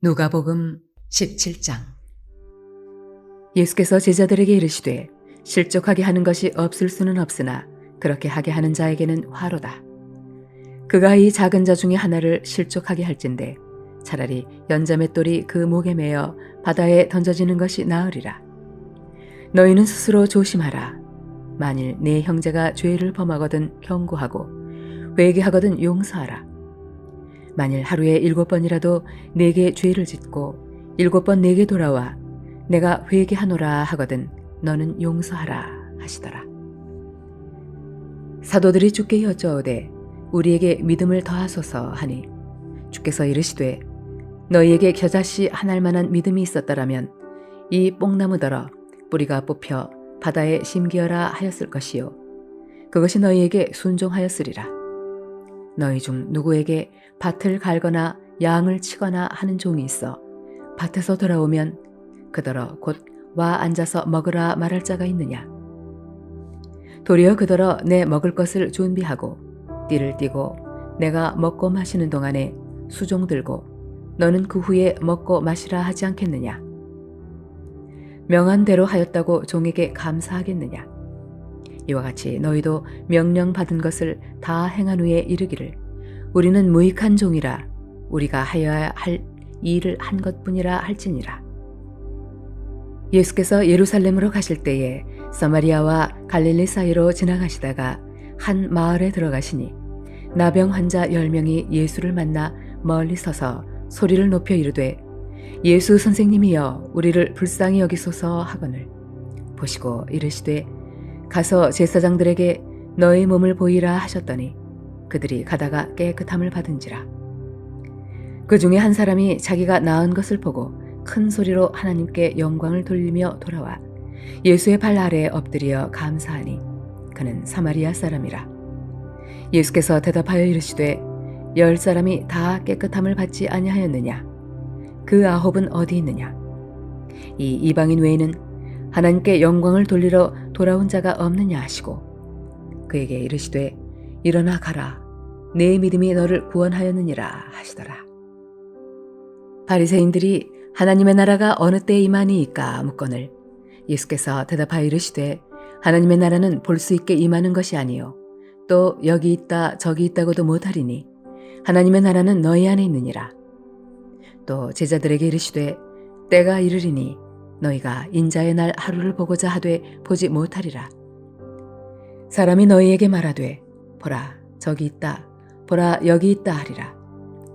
누가복음 17장. 예수께서 제자들에게 이르시되 실족하게 하는 것이 없을 수는 없으나 그렇게 하게 하는 자에게는 화로다. 그가 이 작은 자 중에 하나를 실족하게 할진대 차라리 연자맷돌이 그 목에 매어 바다에 던져지는 것이 나으리라. 너희는 스스로 조심하라. 만일 네 형제가 죄를 범하거든 경고하고 회개하거든 용서하라. 만일 하루에 7번이라도 내게 죄를 짓고 7번 내게 돌아와 내가 회개하노라 하거든 너는 용서하라 하시더라. 사도들이 주께 여쭈어오되 우리에게 믿음을 더하소서 하니 주께서 이르시되 너희에게 겨자씨 한 알만한 믿음이 있었더라면 이 뽕나무더러 뿌리가 뽑혀 바다에 심기어라 하였을 것이요 그것이 너희에게 순종하였으리라. 너희 중 누구에게 밭을 갈거나 양을 치거나 하는 종이 있어 밭에서 돌아오면 그더러 곧 와 앉아서 먹으라 말할 자가 있느냐? 도리어 그더러 내 먹을 것을 준비하고 띠를 띠고 내가 먹고 마시는 동안에 수종 들고 너는 그 후에 먹고 마시라 하지 않겠느냐? 명한 대로 하였다고 종에게 감사하겠느냐? 이와 같이 너희도 명령 받은 것을 다 행한 후에 이르기를 우리는 무익한 종이라 우리가 하여야 할 일을 한 것뿐이라 할지니라. 예수께서 예루살렘으로 가실 때에 사마리아와 갈릴리 사이로 지나가시다가 한 마을에 들어가시니 나병 환자 10명이 예수를 만나 멀리 서서 소리를 높여 이르되 예수 선생님이여 우리를 불쌍히 여기소서 하거늘 보시고 이르시되 가서 제사장들에게 너희 몸을 보이라 하셨더니 그들이 가다가 깨끗함을 받은지라. 그 중에 한 사람이 자기가 나은 것을 보고 큰 소리로 하나님께 영광을 돌리며 돌아와 예수의 발 아래에 엎드려 감사하니 그는 사마리아 사람이라. 예수께서 대답하여 이르시되 10사람이 다 깨끗함을 받지 아니하였느냐? 그 9은 어디 있느냐? 이 이방인 외에는 하나님께 영광을 돌리러 돌아온 자가 없느냐 하시고 그에게 이르시되 일어나 가라 내 믿음이 너를 구원하였느니라 하시더라. 바리새인들이 하나님의 나라가 어느 때에 임하니이까 묻거늘 예수께서 대답하여 이르시되 하나님의 나라는 볼 수 있게 임하는 것이 아니요 또 여기 있다 저기 있다고도 못하리니 하나님의 나라는 너희 안에 있느니라. 또 제자들에게 이르시되 때가 이르리니 너희가 인자의 날 하루를 보고자 하되 보지 못하리라. 사람이 너희에게 말하되 보라 저기 있다 보라 여기 있다 하리라.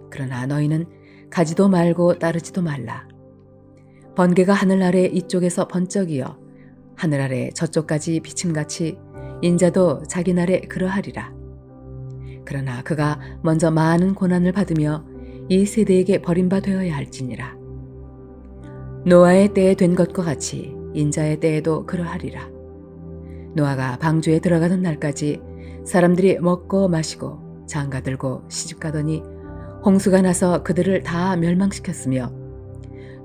그러나 너희는 가지도 말고 따르지도 말라. 번개가 하늘 아래 이쪽에서 번쩍이어 하늘 아래 저쪽까지 비침같이 인자도 자기 날에 그러하리라. 그러나 그가 먼저 많은 고난을 받으며 이 세대에게 버림받아야 할지니라. 노아의 때에 된 것과 같이 인자의 때에도 그러하리라. 노아가 방주에 들어가던 날까지 사람들이 먹고 마시고 장가들고 시집가더니 홍수가 나서 그들을 다 멸망시켰으며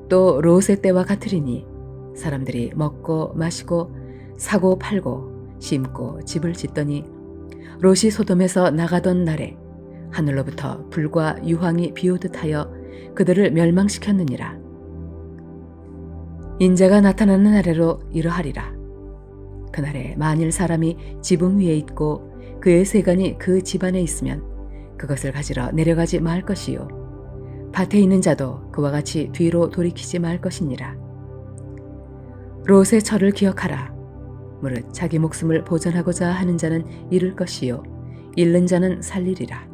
또 롯의 때와 같으리니 사람들이 먹고 마시고 사고 팔고 심고 집을 짓더니 롯이 소돔에서 나가던 날에 하늘로부터 불과 유황이 비오듯 하여 그들을 멸망시켰느니라. 인자가 나타나는 날에로 이러하리라. 그날에 만일 사람이 지붕 위에 있고 그의 세간이 그 집안에 있으면 그것을 가지러 내려가지 말 것이요 밭에 있는 자도 그와 같이 뒤로 돌이키지 말 것이니라. 롯의 철을 기억하라. 무릇 자기 목숨을 보전하고자 하는 자는 잃을 것이요 잃는 자는 살리리라.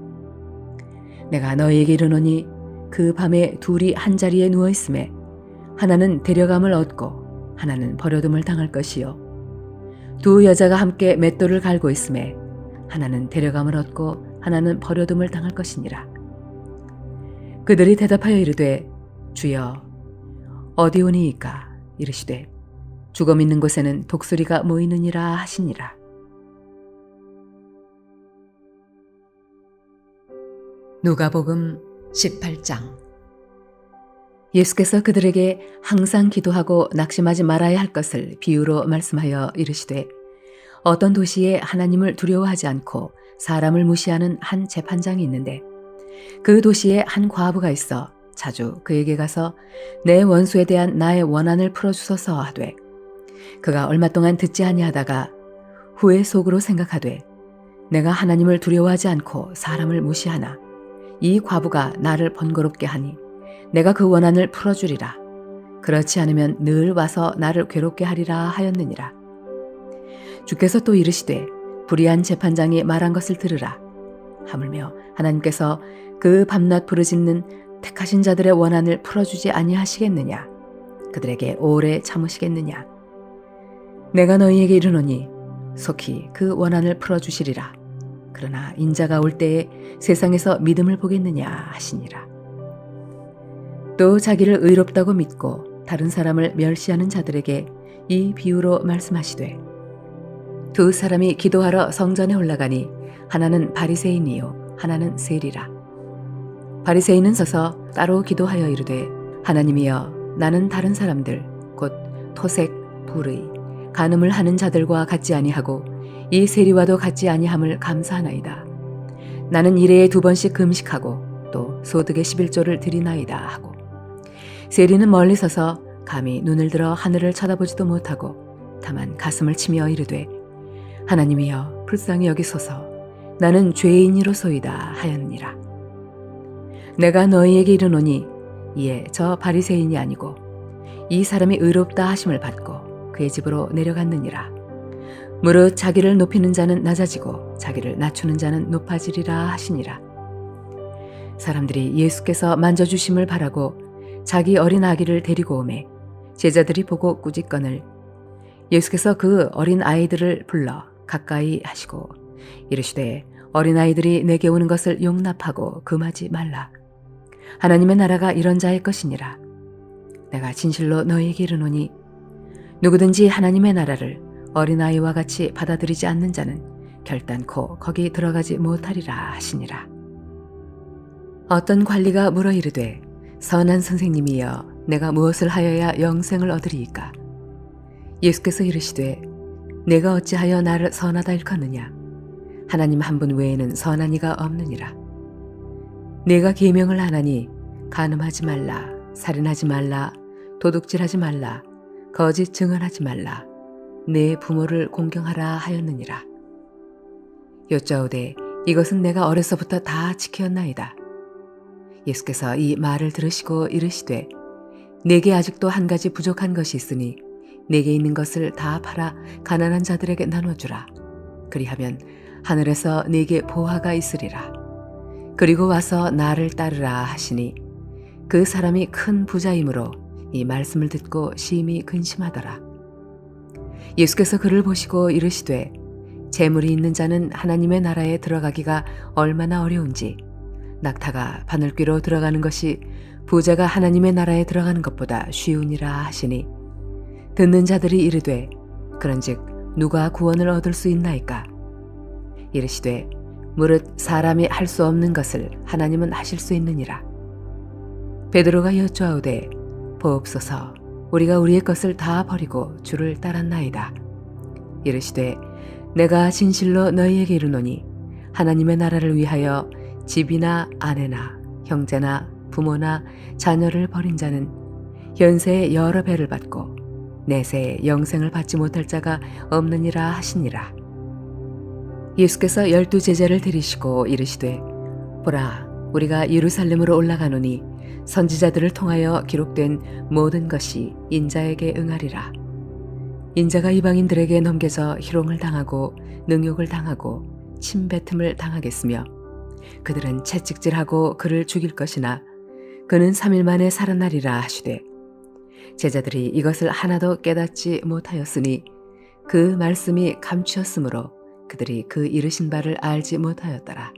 내가 너희에게 이르노니 그 밤에 둘이 한 자리에 누워 있음에 하나는 데려감을 얻고 하나는 버려둠을 당할 것이요 두 여자가 함께 맷돌을 갈고 있음에 하나는 데려감을 얻고 하나는 버려둠을 당할 것이니라. 그들이 대답하여 이르되 주여 어디 오니이까? 이르시되 죽어 있는 곳에는 독수리가 모이느니라 하시니라. 누가복음 18장. 예수께서 그들에게 항상 기도하고 낙심하지 말아야 할 것을 비유로 말씀하여 이르시되 어떤 도시에 하나님을 두려워하지 않고 사람을 무시하는 한 재판장이 있는데 그 도시에 한 과부가 있어 자주 그에게 가서 내 원수에 대한 나의 원한을 풀어주소서 하되 그가 얼마 동안 듣지 아니하다가 후에 속으로 생각하되 내가 하나님을 두려워하지 않고 사람을 무시하나 이 과부가 나를 번거롭게 하니 내가 그 원한을 풀어주리라. 그렇지 않으면 늘 와서 나를 괴롭게 하리라 하였느니라. 주께서 또 이르시되 불의한 재판장이 말한 것을 들으라. 하물며 하나님께서 그 밤낮 부르짖는 택하신 자들의 원한을 풀어주지 아니하시겠느냐. 그들에게 오래 참으시겠느냐. 내가 너희에게 이르노니 속히 그 원한을 풀어주시리라. 그러나 인자가 올 때에 세상에서 믿음을 보겠느냐 하시니라. 또 자기를 의롭다고 믿고 다른 사람을 멸시하는 자들에게 이 비유로 말씀하시되 두 사람이 기도하러 성전에 올라가니 하나는 바리새인이요 하나는 세리라. 바리새인은 서서 따로 기도하여 이르되 하나님이여 나는 다른 사람들 곧 토색, 불의, 간음을 하는 자들과 같지 아니하고 이 세리와도 같지 아니함을 감사하나이다. 나는 일회에 2번씩 금식하고 또 소득의 11조를 드리나이다 하고 세리는 멀리 서서 감히 눈을 들어 하늘을 쳐다보지도 못하고 다만 가슴을 치며 이르되 하나님이여 불쌍히 여기소서 나는 죄인이로소이다 하였느니라. 내가 너희에게 이르노니 이에 저 바리새인이 아니고 이 사람이 의롭다 하심을 받고 그의 집으로 내려갔느니라. 무릇 자기를 높이는 자는 낮아지고 자기를 낮추는 자는 높아지리라 하시니라. 사람들이 예수께서 만져주심을 바라고 자기 어린 아기를 데리고 오매 제자들이 보고 꾸짖거늘 예수께서 그 어린 아이들을 불러 가까이 하시고 이르시되 어린아이들이 내게 오는 것을 용납하고 금하지 말라. 하나님의 나라가 이런 자의 것이니라. 내가 진실로 너희에게 이르노니 누구든지 하나님의 나라를 어린아이와 같이 받아들이지 않는 자는 결단코 거기 들어가지 못하리라 하시니라. 어떤 관리가 물어 이르되 선한 선생님이여 내가 무엇을 하여야 영생을 얻으리이까? 예수께서 이르시되 내가 어찌하여 나를 선하다 일컫느냐? 하나님 한 분 외에는 선한 이가 없느니라. 내가 계명을 하나니 간음하지 말라, 살인하지 말라, 도둑질하지 말라, 거짓 증언하지 말라, 내 부모를 공경하라 하였느니라. 여짜오되 이것은 내가 어려서부터 다 지켰나이다. 예수께서 이 말을 들으시고 이르시되 내게 아직도 한 가지 부족한 것이 있으니 내게 있는 것을 다 팔아 가난한 자들에게 나눠주라. 그리하면 하늘에서 네게 보화가 있으리라. 그리고 와서 나를 따르라 하시니 그 사람이 큰 부자이므로 이 말씀을 듣고 심히 근심하더라. 예수께서 그를 보시고 이르시되 재물이 있는 자는 하나님의 나라에 들어가기가 얼마나 어려운지 낙타가 바늘귀로 들어가는 것이 부자가 하나님의 나라에 들어가는 것보다 쉬우니라 하시니 듣는 자들이 이르되 그런즉 누가 구원을 얻을 수 있나이까? 이르시되 무릇 사람이 할 수 없는 것을 하나님은 하실 수 있느니라. 베드로가 여쭈아오되 보옵소서 우리가 우리의 것을 다 버리고 주를 따랐나이다. 이르시되 내가 진실로 너희에게 이르노니 하나님의 나라를 위하여 집이나 아내나 형제나 부모나 자녀를 버린 자는 현세에 여러 배를 받고 내세에 영생을 받지 못할 자가 없느니라 하시니라. 예수께서 12 제자를 데리시고 이르시되 보라 우리가 예루살렘으로 올라가노니 선지자들을 통하여 기록된 모든 것이 인자에게 응하리라. 인자가 이방인들에게 넘겨져 희롱을 당하고 능욕을 당하고 침뱉음을 당하겠으며 그들은 채찍질하고 그를 죽일 것이나 그는 3일 만에 살아나리라 하시되 제자들이 이것을 하나도 깨닫지 못하였으니 그 말씀이 감추었으므로 그들이 그 이르신 바를 알지 못하였더라.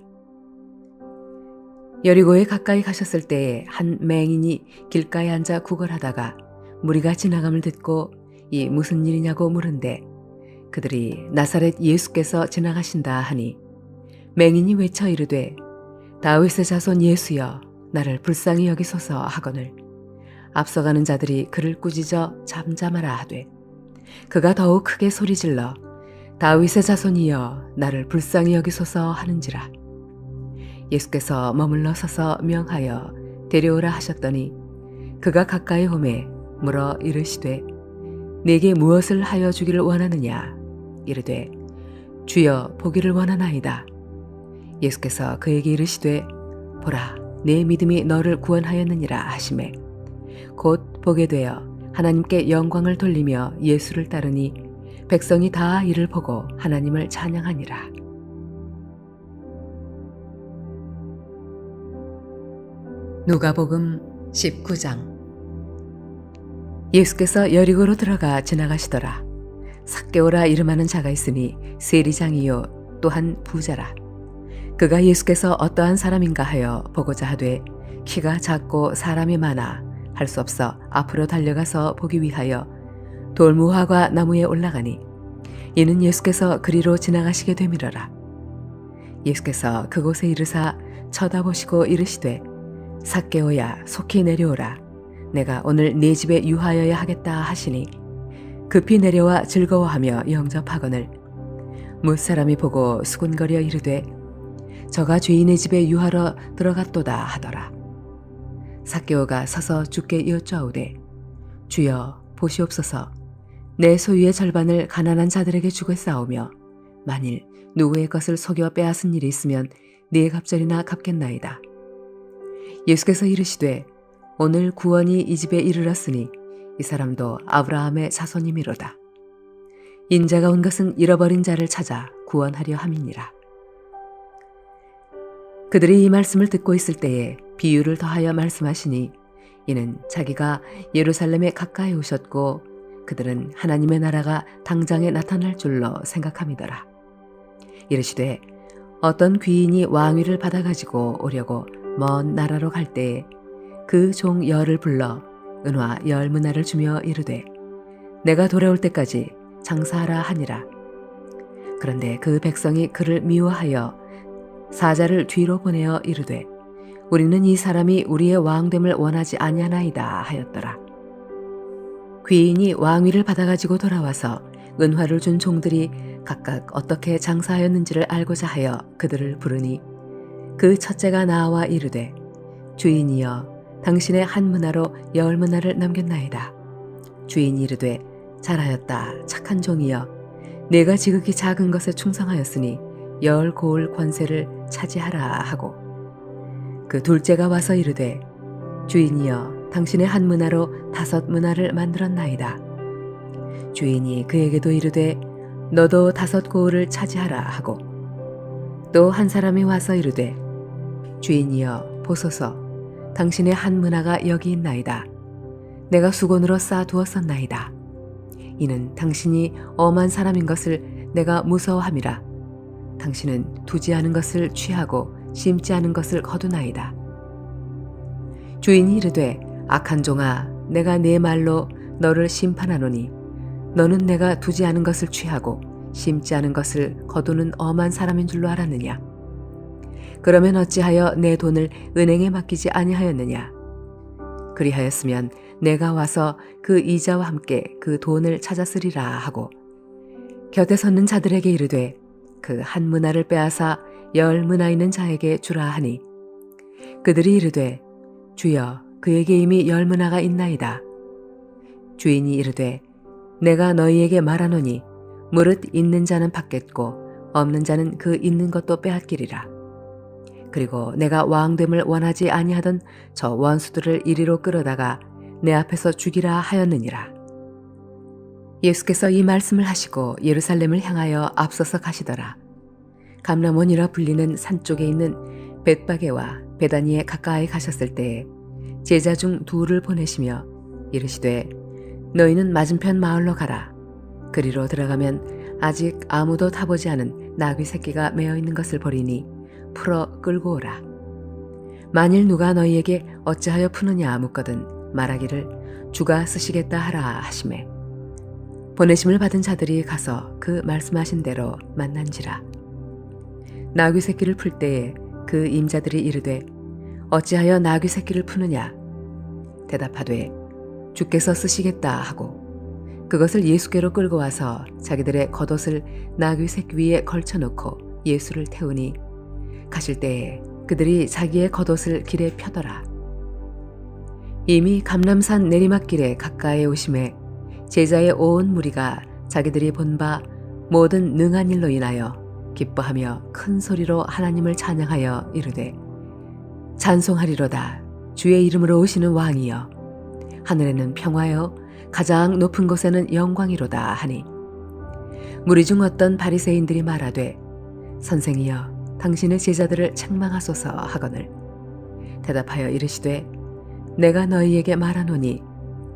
여리고에 가까이 가셨을 때에 한 맹인이 길가에 앉아 구걸하다가 무리가 지나감을 듣고 이 무슨 일이냐고 물은데 그들이 나사렛 예수께서 지나가신다 하니 맹인이 외쳐 이르되 다윗의 자손 예수여 나를 불쌍히 여기소서 하거늘 앞서가는 자들이 그를 꾸짖어 잠잠하라 하되 그가 더욱 크게 소리질러 다윗의 자손이여 나를 불쌍히 여기소서 하는지라. 예수께서 머물러 서서 명하여 데려오라 하셨더니 그가 가까이 오매 물어 이르시되 내게 무엇을 하여 주기를 원하느냐. 이르되 주여 보기를 원하나이다. 예수께서 그에게 이르시되 보라 내 믿음이 너를 구원하였느니라 하시매 곧 보게 되어 하나님께 영광을 돌리며 예수를 따르니 백성이 다 이를 보고 하나님을 찬양하니라. 누가복음 19장. 예수께서 여리고로 들어가 지나가시더라. 삭개오라 이름하는 자가 있으니 세리장이요 또한 부자라. 그가 예수께서 어떠한 사람인가 하여 보고자 하되 키가 작고 사람이 많아 할 수 없어 앞으로 달려가서 보기 위하여 돌무화과 나무에 올라가니 이는 예수께서 그리로 지나가시게 되밀어라. 예수께서 그곳에 이르사 쳐다보시고 이르시되 삭개오야 속히 내려오라. 내가 오늘 네 집에 유하여야 하겠다 하시니 급히 내려와 즐거워하며 영접하거늘 무사람이 보고 수군거려 이르되 저가 주인의 집에 유하러 들어갔도다 하더라. 삭개오가 서서 주께 여쭈아오되 주여 보시옵소서 내 소유의 절반을 가난한 자들에게 주겠사오며 만일 누구의 것을 속여 빼앗은 일이 있으면 네 갑절이나 갚겠나이다. 예수께서 이르시되 오늘 구원이 이 집에 이르렀으니 이 사람도 아브라함의 자손이미로다. 인자가 온 것은 잃어버린 자를 찾아 구원하려 함이니라. 그들이 이 말씀을 듣고 있을 때에 비유를 더하여 말씀하시니 이는 자기가 예루살렘에 가까이 오셨고 그들은 하나님의 나라가 당장에 나타날 줄로 생각함이더라. 이르시되 어떤 귀인이 왕위를 받아가지고 오려고 먼 나라로 갈 때에 그 종 열을 불러 은화 10문화를 주며 이르되 내가 돌아올 때까지 장사하라 하니라. 그런데 그 백성이 그를 미워하여 사자를 뒤로 보내어 이르되 우리는 이 사람이 우리의 왕됨을 원하지 아니하나이다 하였더라. 귀인이 왕위를 받아가지고 돌아와서 은화를 준 종들이 각각 어떻게 장사하였는지를 알고자 하여 그들을 부르니 그 첫째가 나와 이르되 주인이여 당신의 한 문화로 10문화를 남겼나이다. 주인이 이르되 잘하였다 착한 종이여 내가 지극히 작은 것에 충성하였으니 10고을 권세를 차지하라 하고 그 둘째가 와서 이르되 주인이여 당신의 한 문화로 5문화를 만들었나이다. 주인이 그에게도 이르되 너도 5고을을 차지하라 하고 또 한 사람이 와서 이르되 주인이여 보소서 당신의 한 문화가 여기 있나이다. 내가 수건으로 쌓아두었었나이다. 이는 당신이 엄한 사람인 것을 내가 무서워함이라. 당신은 두지 않은 것을 취하고 심지 않은 것을 거두나이다. 주인이 이르되 악한 종아 내가 네 말로 너를 심판하노니 너는 내가 두지 않은 것을 취하고 심지 않은 것을 거두는 엄한 사람인 줄로 알았느냐. 그러면 어찌하여 내 돈을 은행에 맡기지 아니하였느냐. 그리하였으면 내가 와서 그 이자와 함께 그 돈을 찾았으리라 하고 곁에 섰는 자들에게 이르되 그 한 문화를 빼앗아 10문화 있는 자에게 주라 하니 그들이 이르되 주여 그에게 이미 10문화가 있나이다. 주인이 이르되 내가 너희에게 말하노니 무릇 있는 자는 받겠고 없는 자는 그 있는 것도 빼앗기리라. 그리고 내가 왕됨을 원하지 아니하던 저 원수들을 이리로 끌어다가 내 앞에서 죽이라 하였느니라. 예수께서 이 말씀을 하시고 예루살렘을 향하여 앞서서 가시더라. 감람원이라 불리는 산 쪽에 있는 벳바게와 베다니에 가까이 가셨을 때에 제자 중 둘을 보내시며 이르시되 너희는 맞은편 마을로 가라. 그리로 들어가면 아직 아무도 타보지 않은 나귀 새끼가 매어 있는 것을 보리니 풀어 끌고 오라. 만일 누가 너희에게 어찌하여 푸느냐 묻거든 말하기를 주가 쓰시겠다 하라 하시매 보내심을 받은 자들이 가서 그 말씀하신 대로 만난지라. 나귀 새끼를 풀 때에 그 임자들이 이르되 어찌하여 나귀 새끼를 푸느냐. 대답하되 주께서 쓰시겠다 하고 그것을 예수께로 끌고 와서 자기들의 겉옷을 나귀 새끼 위에 걸쳐놓고 예수를 태우니 가실 때에 그들이 자기의 겉옷을 길에 펴더라. 이미 감람산 내리막길에 가까이 오심에 제자의 온 무리가 자기들이 본 바 모든 능한 일로 인하여 기뻐하며 큰 소리로 하나님을 찬양하여 이르되 찬송하리로다. 주의 이름으로 오시는 왕이여, 하늘에는 평화여, 가장 높은 곳에는 영광이로다 하니, 무리 중 어떤 바리새인들이 말하되 선생이여 당신의 제자들을 책망하소서 하거늘 대답하여 이르시되 내가 너희에게 말하노니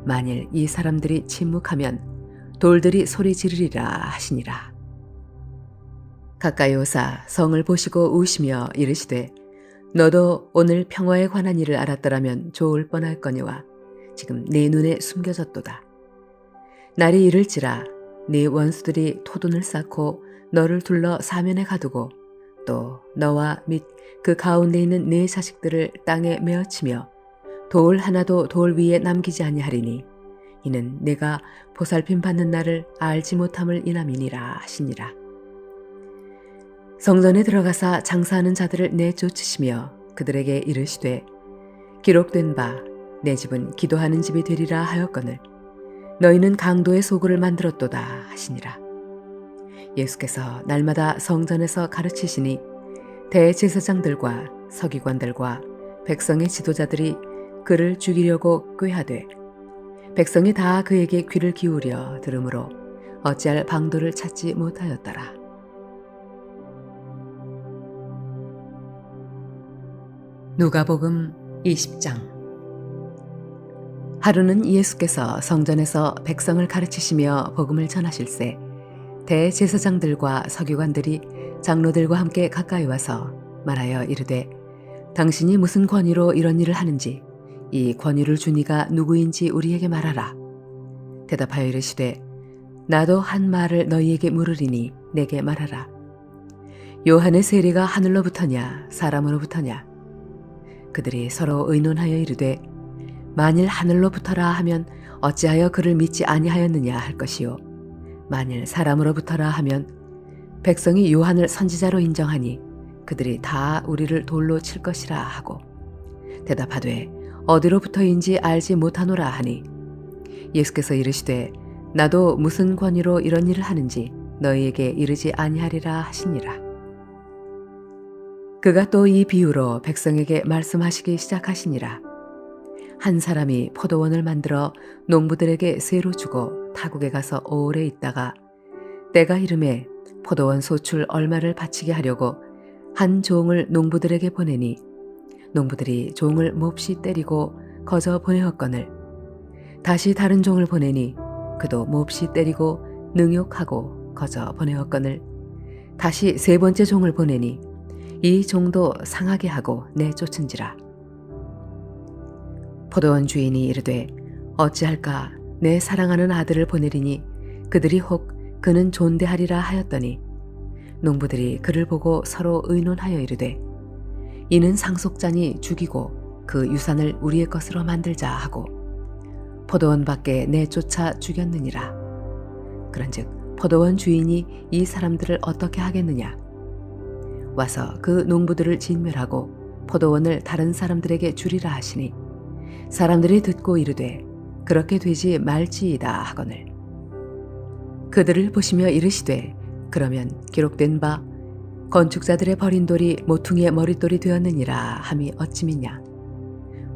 만일 이 사람들이 침묵하면 돌들이 소리 지르리라 하시니라. 가까이 오사 성을 보시고 우시며 이르시되 너도 오늘 평화에 관한 일을 알았더라면 좋을 뻔할거니와 지금 네 눈에 숨겨졌도다. 날이 이를지라 네 원수들이 토둔을 쌓고 너를 둘러 사면에 가두고 또 너와 및 그 가운데 있는 네 자식들을 땅에 메어치며 돌 하나도 돌 위에 남기지 아니하리니 이는 내가 보살핌 받는 날을 알지 못함을 인함이니라 하시니라. 성전에 들어가사 장사하는 자들을 내쫓으시며 그들에게 이르시되 기록된 바 내 집은 기도하는 집이 되리라 하였거늘 너희는 강도의 소굴을 만들었도다 하시니라. 예수께서 날마다 성전에서 가르치시니 대제사장들과 서기관들과 백성의 지도자들이 그를 죽이려고 꾀하되 백성이 다 그에게 귀를 기울여 들으므로 어찌할 방도를 찾지 못하였더라. 누가복음 20장. 하루는 예수께서 성전에서 백성을 가르치시며 복음을 전하실세 대제사장들과 서기관들이 장로들과 함께 가까이 와서 말하여 이르되 당신이 무슨 권위로 이런 일을 하는지 이 권위를 준 이가 누구인지 우리에게 말하라. 대답하여 이르시되 나도 한 말을 너희에게 물으리니 내게 말하라. 요한의 세례가 하늘로부터냐 사람으로부터냐? 그들이 서로 의논하여 이르되 만일 하늘로부터라 하면 어찌하여 그를 믿지 아니하였느냐 할 것이요 만일 사람으로부터라 하면 백성이 요한을 선지자로 인정하니 그들이 다 우리를 돌로 칠 것이라 하고 대답하되 어디로부터인지 알지 못하노라 하니 예수께서 이르시되 나도 무슨 권위로 이런 일을 하는지 너희에게 이르지 아니하리라 하시니라. 그가 또 이 비유로 백성에게 말씀하시기 시작하시니라. 한 사람이 포도원을 만들어 농부들에게 쇠로 주고 타국에 가서 오래 있다가 때가 이름에 포도원 소출 얼마를 바치게 하려고 한 종을 농부들에게 보내니 농부들이 종을 몹시 때리고 거저 보내었거늘 다시 다른 종을 보내니 그도 몹시 때리고 능욕하고 거저 보내었거늘 다시 세 번째 종을 보내니 이 종도 상하게 하고 내쫓은지라. 포도원 주인이 이르되 어찌할까 내 사랑하는 아들을 보내리니 그들이 혹 그는 존대하리라 하였더니 농부들이 그를 보고 서로 의논하여 이르되 이는 상속자니 죽이고 그 유산을 우리의 것으로 만들자 하고 포도원 밖에 내쫓아 죽였느니라. 그런즉 포도원 주인이 이 사람들을 어떻게 하겠느냐? 와서 그 농부들을 진멸하고 포도원을 다른 사람들에게 주리라 하시니 사람들이 듣고 이르되 그렇게 되지 말지이다 하거늘 그들을 보시며 이르시되 그러면 기록된 바 건축자들의 버린 돌이 모퉁이의 머릿돌이 되었느니라 함이 어찌미냐.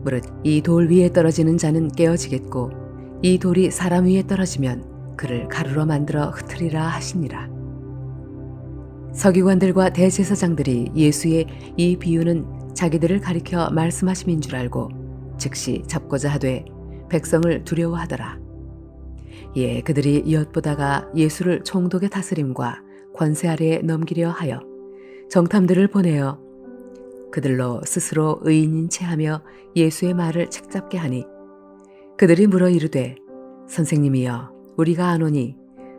무릇 이 돌 위에 떨어지는 자는 깨어지겠고 이 돌이 사람 위에 떨어지면 그를 가루로 만들어 흩으리라 하시니라. 서기관들과 대제사장들이 예수의 이 비유는 자기들을 가리켜 말씀하심인 줄 알고 즉시 잡고자 하되 백성을 두려워하더라. 이에 그들이 엿보다가 예수를 총독의 다스림과 권세 아래에 넘기려 하여 정탐들을 보내어 그들로 스스로 의인인 체하며 예수의 말을 책잡게 하니 그들이 물어 이르되 선생님이여 우리가 아노니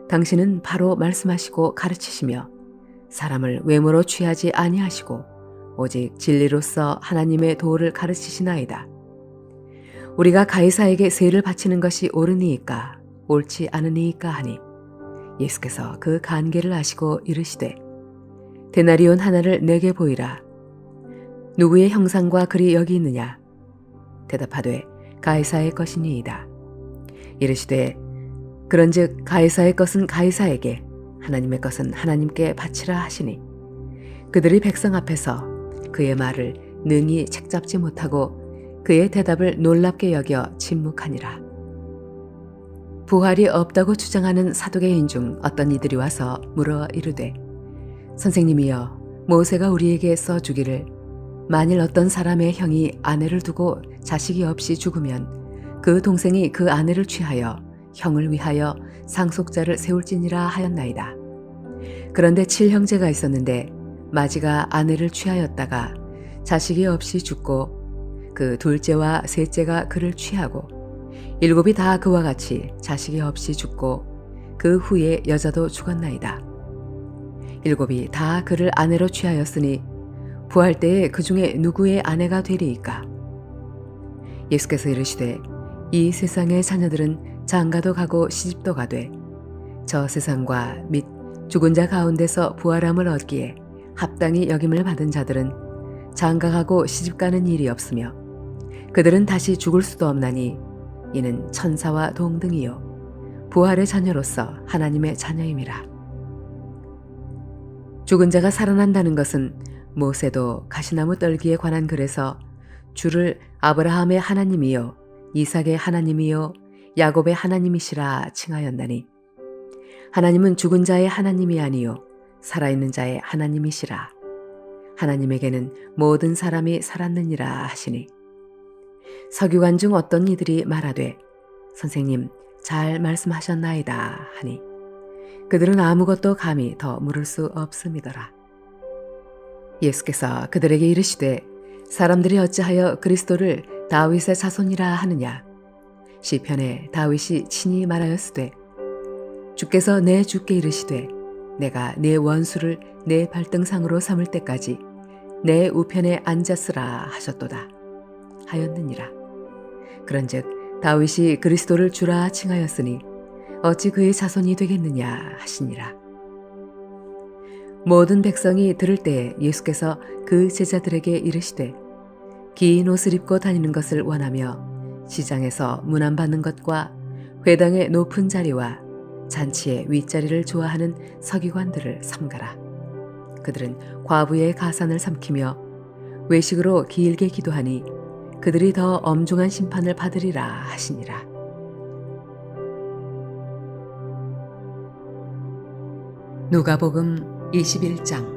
당신은 바로 말씀하시고 가르치시며 사람을 외모로 취하지 아니하시고 오직 진리로서 하나님의 도를 가르치시나이다. 우리가 가이사에게 세를 바치는 것이 옳으니이까 옳지 않으니이까 하니 예수께서 그 간계를 아시고 이르시되 데나리온 하나를 내게 보이라. 누구의 형상과 글이 여기 있느냐? 대답하되 가이사의 것이니이다. 이르시되 그런즉 가이사의 것은 가이사에게 하나님의 것은 하나님께 바치라 하시니 그들이 백성 앞에서 그의 말을 능히 책잡지 못하고 그의 대답을 놀랍게 여겨 침묵하니라. 부활이 없다고 주장하는 사두개인 중 어떤 이들이 와서 물어 이르되 선생님이여 모세가 우리에게 써주기를 만일 어떤 사람의 형이 아내를 두고 자식이 없이 죽으면 그 동생이 그 아내를 취하여 형을 위하여 상속자를 세울지니라 하였나이다. 그런데 7형제가 있었는데 마지가 아내를 취하였다가 자식이 없이 죽고 그 둘째와 셋째가 그를 취하고 7이 다 그와 같이 자식이 없이 죽고 그 후에 여자도 죽었나이다. 7이 다 그를 아내로 취하였으니 부활 때에 그 중에 누구의 아내가 되리이까? 예수께서 이르시되 이 세상의 자녀들은 장가도 가고 시집도 가되 저 세상과 및 죽은 자 가운데서 부활함을 얻기에 합당히 여김을 받은 자들은 장가가고 시집가는 일이 없으며 그들은 다시 죽을 수도 없나니 이는 천사와 동등이요 부활의 자녀로서 하나님의 자녀임이라. 죽은 자가 살아난다는 것은 모세도 가시나무 떨기에 관한 글에서 주를 아브라함의 하나님이요 이삭의 하나님이요 야곱의 하나님이시라 칭하였나니 하나님은 죽은 자의 하나님이 아니요 살아있는 자의 하나님이시라. 하나님에게는 모든 사람이 살았느니라 하시니 서기관 중 어떤 이들이 말하되 선생님 잘 말씀하셨나이다 하니 그들은 아무것도 감히 더 물을 수 없음이더라. 예수께서 그들에게 이르시되 사람들이 어찌하여 그리스도를 다윗의 자손이라 하느냐. 시편에 다윗이 친히 말하였으되 주께서 내 주께 이르시되 내가 내 원수를 내 발등상으로 삼을 때까지 내 우편에 앉았으라 하셨도다 하였느니라. 그런즉 다윗이 그리스도를 주라 칭하였으니 어찌 그의 자손이 되겠느냐 하시니라. 모든 백성이 들을 때에 예수께서 그 제자들에게 이르시되 긴 옷을 입고 다니는 것을 원하며 시장에서 문안받는 것과 회당의 높은 자리와 잔치의 윗자리를 좋아하는 서기관들을 삼가라. 그들은 과부의 가산을 삼키며 외식으로 길게 기도하니 그들이 더 엄중한 심판을 받으리라 하시니라. 누가복음 21장.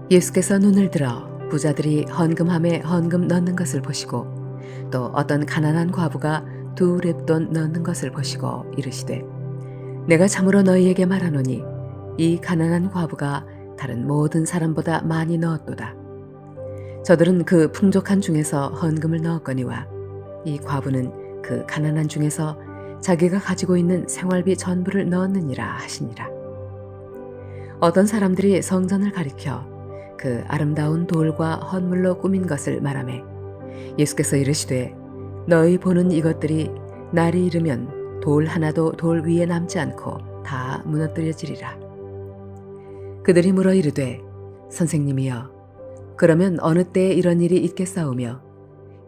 예수께서 눈을 들어 부자들이 헌금함에 헌금 넣는 것을 보시고 또 어떤 가난한 과부가 2렙돈 넣는 것을 보시고 이르시되 내가 참으로 너희에게 말하노니 이 가난한 과부가 다른 모든 사람보다 많이 넣었도다. 저들은 그 풍족한 중에서 헌금을 넣었거니와 이 과부는 그 가난한 중에서 자기가 가지고 있는 생활비 전부를 넣었느니라 하시니라. 어떤 사람들이 성전을 가리켜 그 아름다운 돌과 헌물로 꾸민 것을 말하매 예수께서 이르시되 너희 보는 이것들이 날이 이르면 돌 하나도 돌 위에 남지 않고 다 무너뜨려지리라. 그들이 물어 이르되 선생님이여 그러면 어느 때에 이런 일이 있겠사오며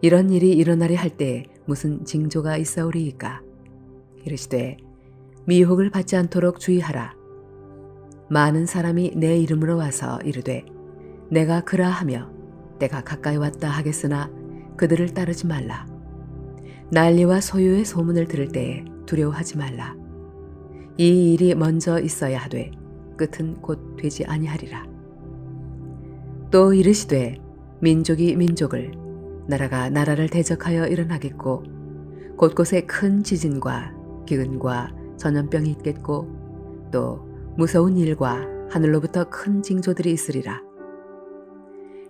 이런 일이 일어나리 할 때에 무슨 징조가 있사오리이까? 이르시되 미혹을 받지 않도록 주의하라. 많은 사람이 내 이름으로 와서 이르되 내가 그라하며 때가 가까이 왔다 하겠으나 그들을 따르지 말라. 난리와 소요의 소문을 들을 때에 두려워하지 말라. 이 일이 먼저 있어야 하되 끝은 곧 되지 아니하리라. 또 이르시되 민족이 민족을 나라가 나라를 대적하여 일어나겠고 곳곳에 큰 지진과 기근과 전염병이 있겠고 또 무서운 일과 하늘로부터 큰 징조들이 있으리라.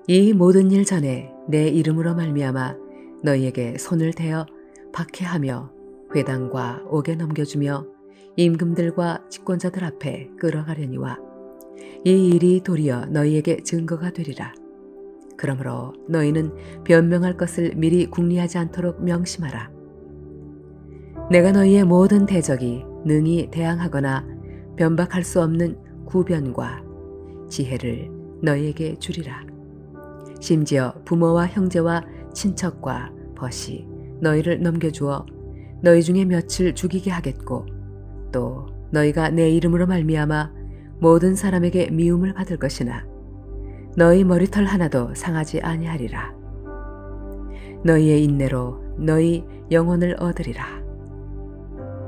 이 모든 일 전에 내 이름으로 말미암아 너희에게 손을 대어 박해하며 회당과 옥에 넘겨주며 임금들과 집권자들 앞에 끌어가려니와 이 일이 도리어 너희에게 증거가 되리라. 그러므로 너희는 변명할 것을 미리 궁리하지 않도록 명심하라. 내가 너희의 모든 대적이 능히 대항하거나 변박할 수 없는 구변과 지혜를 너희에게 주리라. 심지어 부모와 형제와 친척과 벗이 너희를 넘겨주어 너희 중에 몇을 죽이게 하겠고 또 너희가 내 이름으로 말미암아 모든 사람에게 미움을 받을 것이나 너희 머리털 하나도 상하지 아니하리라. 너희의 인내로 너희 영혼을 얻으리라.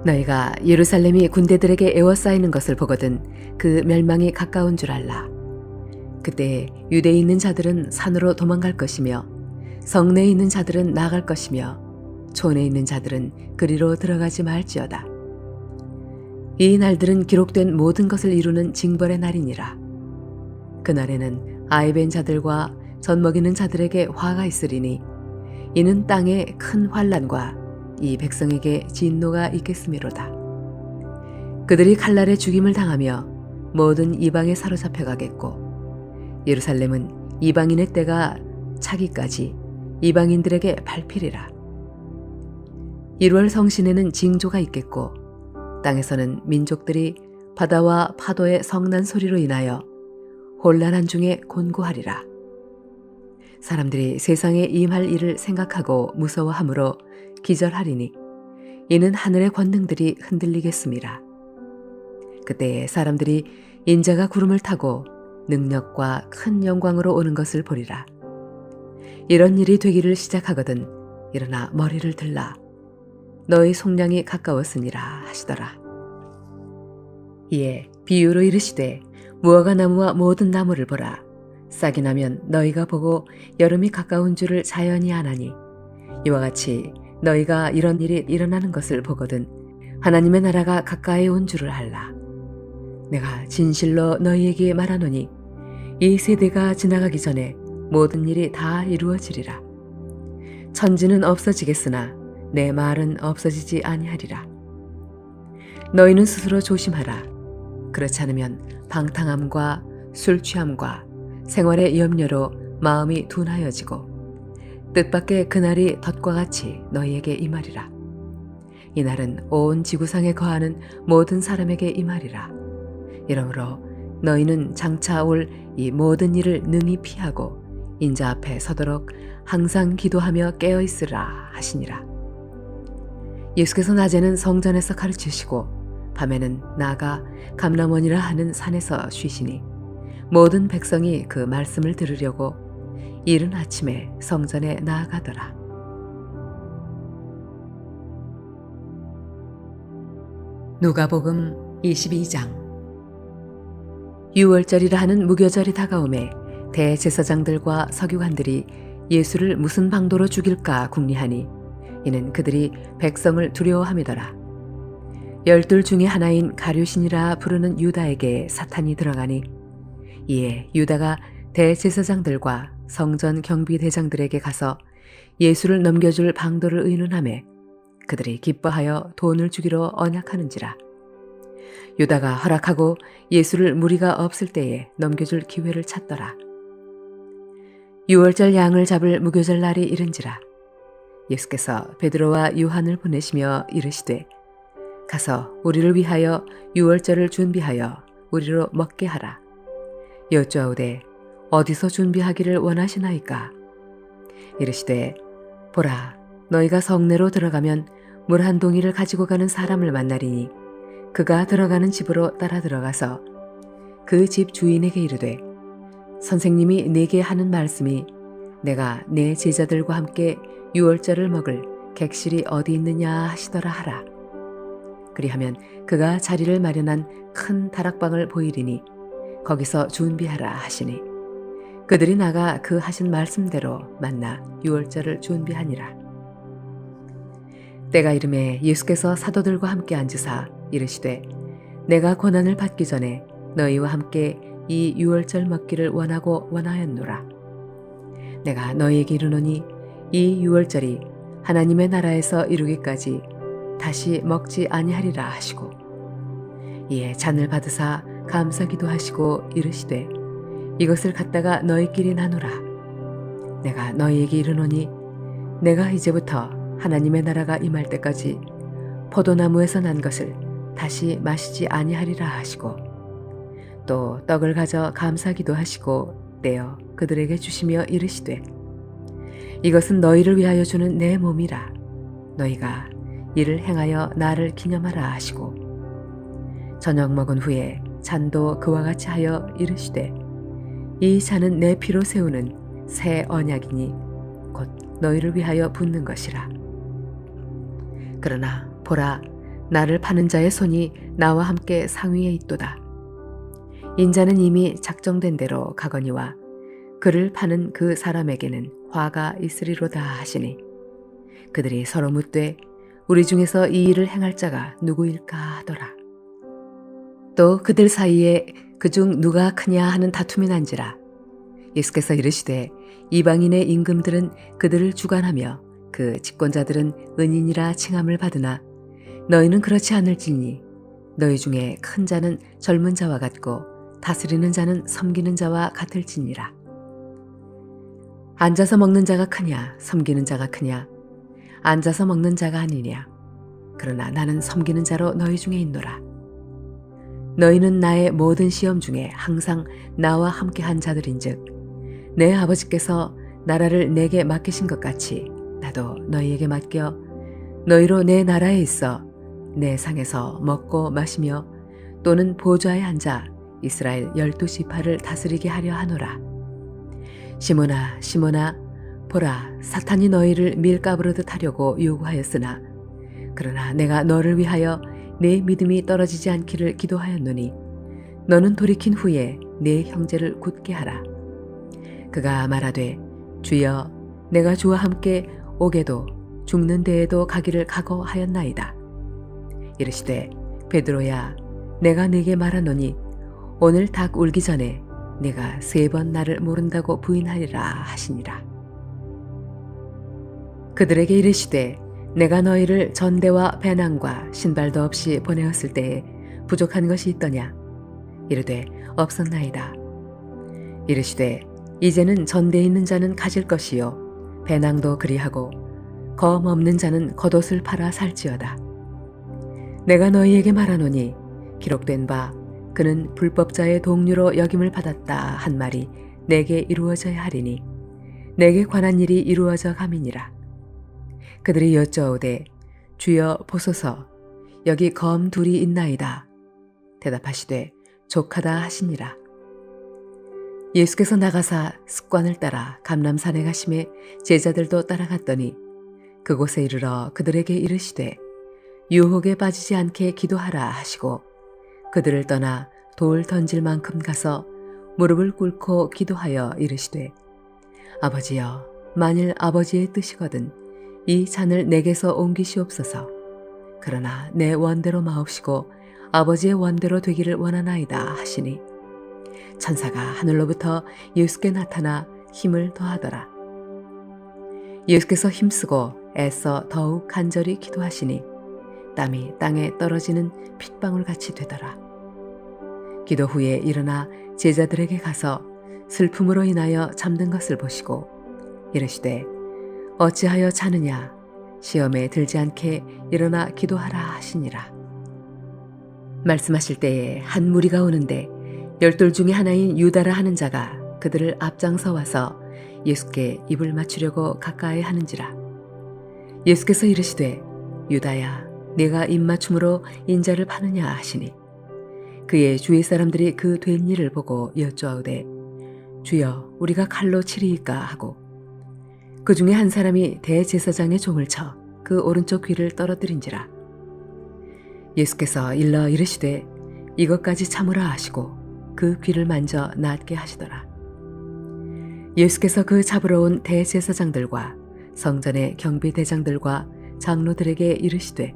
너희가 예루살렘이 군대들에게 에워싸이는 것을 보거든 그 멸망이 가까운 줄 알라. 그때 유대에 있는 자들은 산으로 도망갈 것이며 성내에 있는 자들은 나갈 것이며 촌에 있는 자들은 그리로 들어가지 말지어다. 이 날들은 기록된 모든 것을 이루는 징벌의 날이니라. 그날에는 아이벤 자들과 젖먹이는 자들에게 화가 있으리니 이는 땅에 큰 환난과 이 백성에게 진노가 있겠음이로다. 그들이 칼날에 죽임을 당하며 모든 이방에 사로잡혀 가겠고 예루살렘은 이방인의 때가 차기까지 이방인들에게 밟히리라. 1월 성신에는 징조가 있겠고 땅에서는 민족들이 바다와 파도의 성난 소리로 인하여 혼란한 중에 곤고하리라. 사람들이 세상에 임할 일을 생각하고 무서워하므로 기절하리니 이는 하늘의 권능들이 흔들리겠습니다. 그때에 사람들이 인자가 구름을 타고 능력과 큰 영광으로 오는 것을 보리라. 이런 일이 되기를 시작하거든 일어나 머리를 들라. 너희 속량이 가까웠으니라 하시더라. 이에 비유로 이르시되 무화과 나무와 모든 나무를 보라. 싹이 나면 너희가 보고 여름이 가까운 줄을 자연히 아나니 이와 같이 너희가 이런 일이 일어나는 것을 보거든 하나님의 나라가 가까이 온 줄을 알라. 내가 진실로 너희에게 말하노니 이 세대가 지나가기 전에 모든 일이 다 이루어지리라. 천지는 없어지겠으나 내 말은 없어지지 아니하리라. 너희는 스스로 조심하라. 그렇지 않으면 방탕함과 술 취함과 생활의 염려로 마음이 둔하여지고 뜻밖의 그날이 덫과 같이 너희에게 임하리라. 이날은 온 지구상에 거하는 모든 사람에게 임하리라. 이러므로 너희는 장차 올 이 모든 일을 능히 피하고 인자 앞에 서도록 항상 기도하며 깨어있으라 하시니라. 예수께서 낮에는 성전에서 가르치시고 밤에는 나가 감람원이라 하는 산에서 쉬시니 모든 백성이 그 말씀을 들으려고 이른 아침에 성전에 나아가더라. 누가복음 22장. 유월절이라 하는 무교절이 다가오매 대제사장들과 서기관들이 예수를 무슨 방도로 죽일까 궁리하니 이는 그들이 백성을 두려워함이더라. 12 중에 하나인 가룟신이라 부르는 유다에게 사탄이 들어가니 이에 유다가 대제사장들과 성전 경비대장들에게 가서 예수를 넘겨줄 방도를 의논하매 그들이 기뻐하여 돈을 주기로 언약하는지라. 유다가 허락하고 예수를 무리가 없을 때에 넘겨줄 기회를 찾더라. 유월절 양을 잡을 무교절 날이 이른지라. 예수께서 베드로와 요한을 보내시며 이르시되 가서 우리를 위하여 유월절을 준비하여 우리로 먹게 하라. 여쭈어오되 어디서 준비하기를 원하시나이까? 이르시되 보라, 너희가 성내로 들어가면 물 한 동이를 가지고 가는 사람을 만나리니 그가 들어가는 집으로 따라 들어가서 그 집 주인에게 이르되 선생님이 내게 하는 말씀이 내가 내 제자들과 함께 유월절을 먹을 객실이 어디 있느냐 하시더라 하라. 그리하면 그가 자리를 마련한 큰 다락방을 보이리니 거기서 준비하라 하시니 그들이 나가 그 하신 말씀대로 만나 유월절을 준비하니라. 때가 이름에 예수께서 사도들과 함께 앉으사 이르시되 내가 고난을 받기 전에 너희와 함께 이 유월절 먹기를 원하고 원하였노라. 내가 너희에게 이르노니 이 유월절이 하나님의 나라에서 이루기까지 다시 먹지 아니하리라 하시고 이에 잔을 받으사 감사기도 하시고 이르시되 이것을 갖다가 너희끼리 나누라. 내가 너희에게 이르노니 내가 이제부터 하나님의 나라가 임할 때까지 포도나무에서 난 것을 다시 마시지 아니하리라 하시고 또 떡을 가져 감사기도 하시고 떼어 그들에게 주시며 이르시되 이것은 너희를 위하여 주는 내 몸이라. 너희가 이를 행하여 나를 기념하라 하시고 저녁 먹은 후에 잔도 그와 같이 하여 이르시되 이 잔은 내 피로 세우는 새 언약이니 곧 너희를 위하여 붓는 것이라. 그러나 보라, 나를 파는 자의 손이 나와 함께 상위에 있도다. 인자는 이미 작정된 대로 가거니와 그를 파는 그 사람에게는 화가 있으리로다 하시니 그들이 서로 묻되 우리 중에서 이 일을 행할 자가 누구일까 하더라. 또 그들 사이에 그중 누가 크냐 하는 다툼이 난지라. 예수께서 이르시되 이방인의 임금들은 그들을 주관하며 그 집권자들은 은인이라 칭함을 받으나 너희는 그렇지 않을지니 너희 중에 큰 자는 젊은 자와 같고 다스리는 자는 섬기는 자와 같을지니라. 앉아서 먹는 자가 크냐 섬기는 자가 크냐? 앉아서 먹는 자가 아니냐? 그러나 나는 섬기는 자로 너희 중에 있노라. 너희는 나의 모든 시험 중에 항상 나와 함께한 자들인즉 내 아버지께서 나라를 내게 맡기신 것 같이 나도 너희에게 맡겨 너희로 내 나라에 있어 내 상에서 먹고 마시며 또는 보좌에 앉아 이스라엘 12지파를 다스리게 하려 하노라. 시몬아 시몬아 보라, 사탄이 너희를 밀가부르듯 하려고 요구하였으나 그러나 내가 너를 위하여 내 믿음이 떨어지지 않기를 기도하였노니 너는 돌이킨 후에 내 형제를 굳게 하라. 그가 말하되 주여 내가 주와 함께 오게도 죽는 데에도 가기를 각오하였나이다. 이르시되 베드로야 내가 네게 말하노니 오늘 닭 울기 전에 내가 3번 나를 모른다고 부인하리라 하시니라. 그들에게 이르시되 내가 너희를 전대와 배낭과 신발도 없이 보내었을 때에 부족한 것이 있더냐? 이르되 없었나이다. 이르시되 이제는 전대에 있는 자는 가질 것이요 배낭도 그리하고 검 없는 자는 겉옷을 팔아 살지어다. 내가 너희에게 말하노니 기록된 바 그는 불법자의 동류로 여김을 받았다 한 말이 내게 이루어져야 하리니 내게 관한 일이 이루어져 감이니라. 그들이 여쭤오되 주여 보소서 여기 검 둘이 있나이다. 대답하시되 족하다 하시니라. 예수께서 나가사 습관을 따라 감람산에 가심에 제자들도 따라갔더니 그곳에 이르러 그들에게 이르시되 유혹에 빠지지 않게 기도하라 하시고 그들을 떠나 돌 던질 만큼 가서 무릎을 꿇고 기도하여 이르시되 아버지여 만일 아버지의 뜻이거든 이 잔을 내게서 옮기시옵소서. 그러나 내 원대로 마옵시고 아버지의 원대로 되기를 원하나이다 하시니 천사가 하늘로부터 예수께 나타나 힘을 더하더라. 예수께서 힘쓰고 애써 더욱 간절히 기도하시니 땀이 땅에 떨어지는 핏방울같이 되더라. 기도 후에 일어나 제자들에게 가서 슬픔으로 인하여 잠든 것을 보시고 이르시되 어찌하여 자느냐 시험에 들지 않게 일어나 기도하라 하시니라. 말씀하실 때에 한 무리가 오는데 12 중에 하나인 유다라 하는 자가 그들을 앞장서 와서 예수께 입을 맞추려고 가까이 하는지라. 예수께서 이르시되 유다야 네가 입맞춤으로 인자를 파느냐 하시니 그의 주위 사람들이 그 된 일을 보고 여쭈어오되 주여 우리가 칼로 치리이까 하고 그 중에 한 사람이 대제사장의 종을 쳐 그 오른쪽 귀를 떨어뜨린지라. 예수께서 일러 이르시되 이것까지 참으라 하시고 그 귀를 만져 낫게 하시더라. 예수께서 그 잡으러 온 대제사장들과 성전의 경비대장들과 장로들에게 이르시되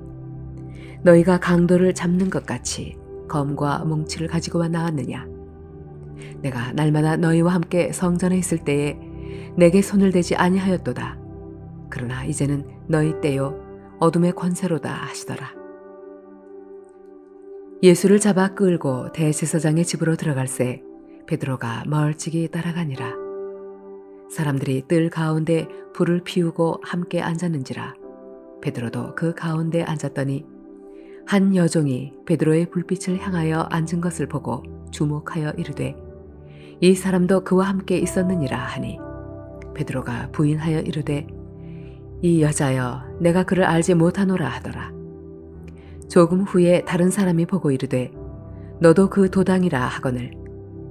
너희가 강도를 잡는 것 같이 검과 뭉치를 가지고와 나왔느냐? 내가 날마다 너희와 함께 성전에 있을 때에 내게 손을 대지 아니하였도다. 그러나 이제는 너희 때요 어둠의 권세로다 하시더라. 예수를 잡아 끌고 대제사장의 집으로 들어갈새 베드로가 멀찍이 따라가니라. 사람들이 뜰 가운데 불을 피우고 함께 앉았는지라. 베드로도 그 가운데 앉았더니 한 여종이 베드로의 불빛을 향하여 앉은 것을 보고 주목하여 이르되 이 사람도 그와 함께 있었느니라 하니 베드로가 부인하여 이르되 이 여자여 내가 그를 알지 못하노라 하더라. 조금 후에 다른 사람이 보고 이르되 너도 그 도당이라 하거늘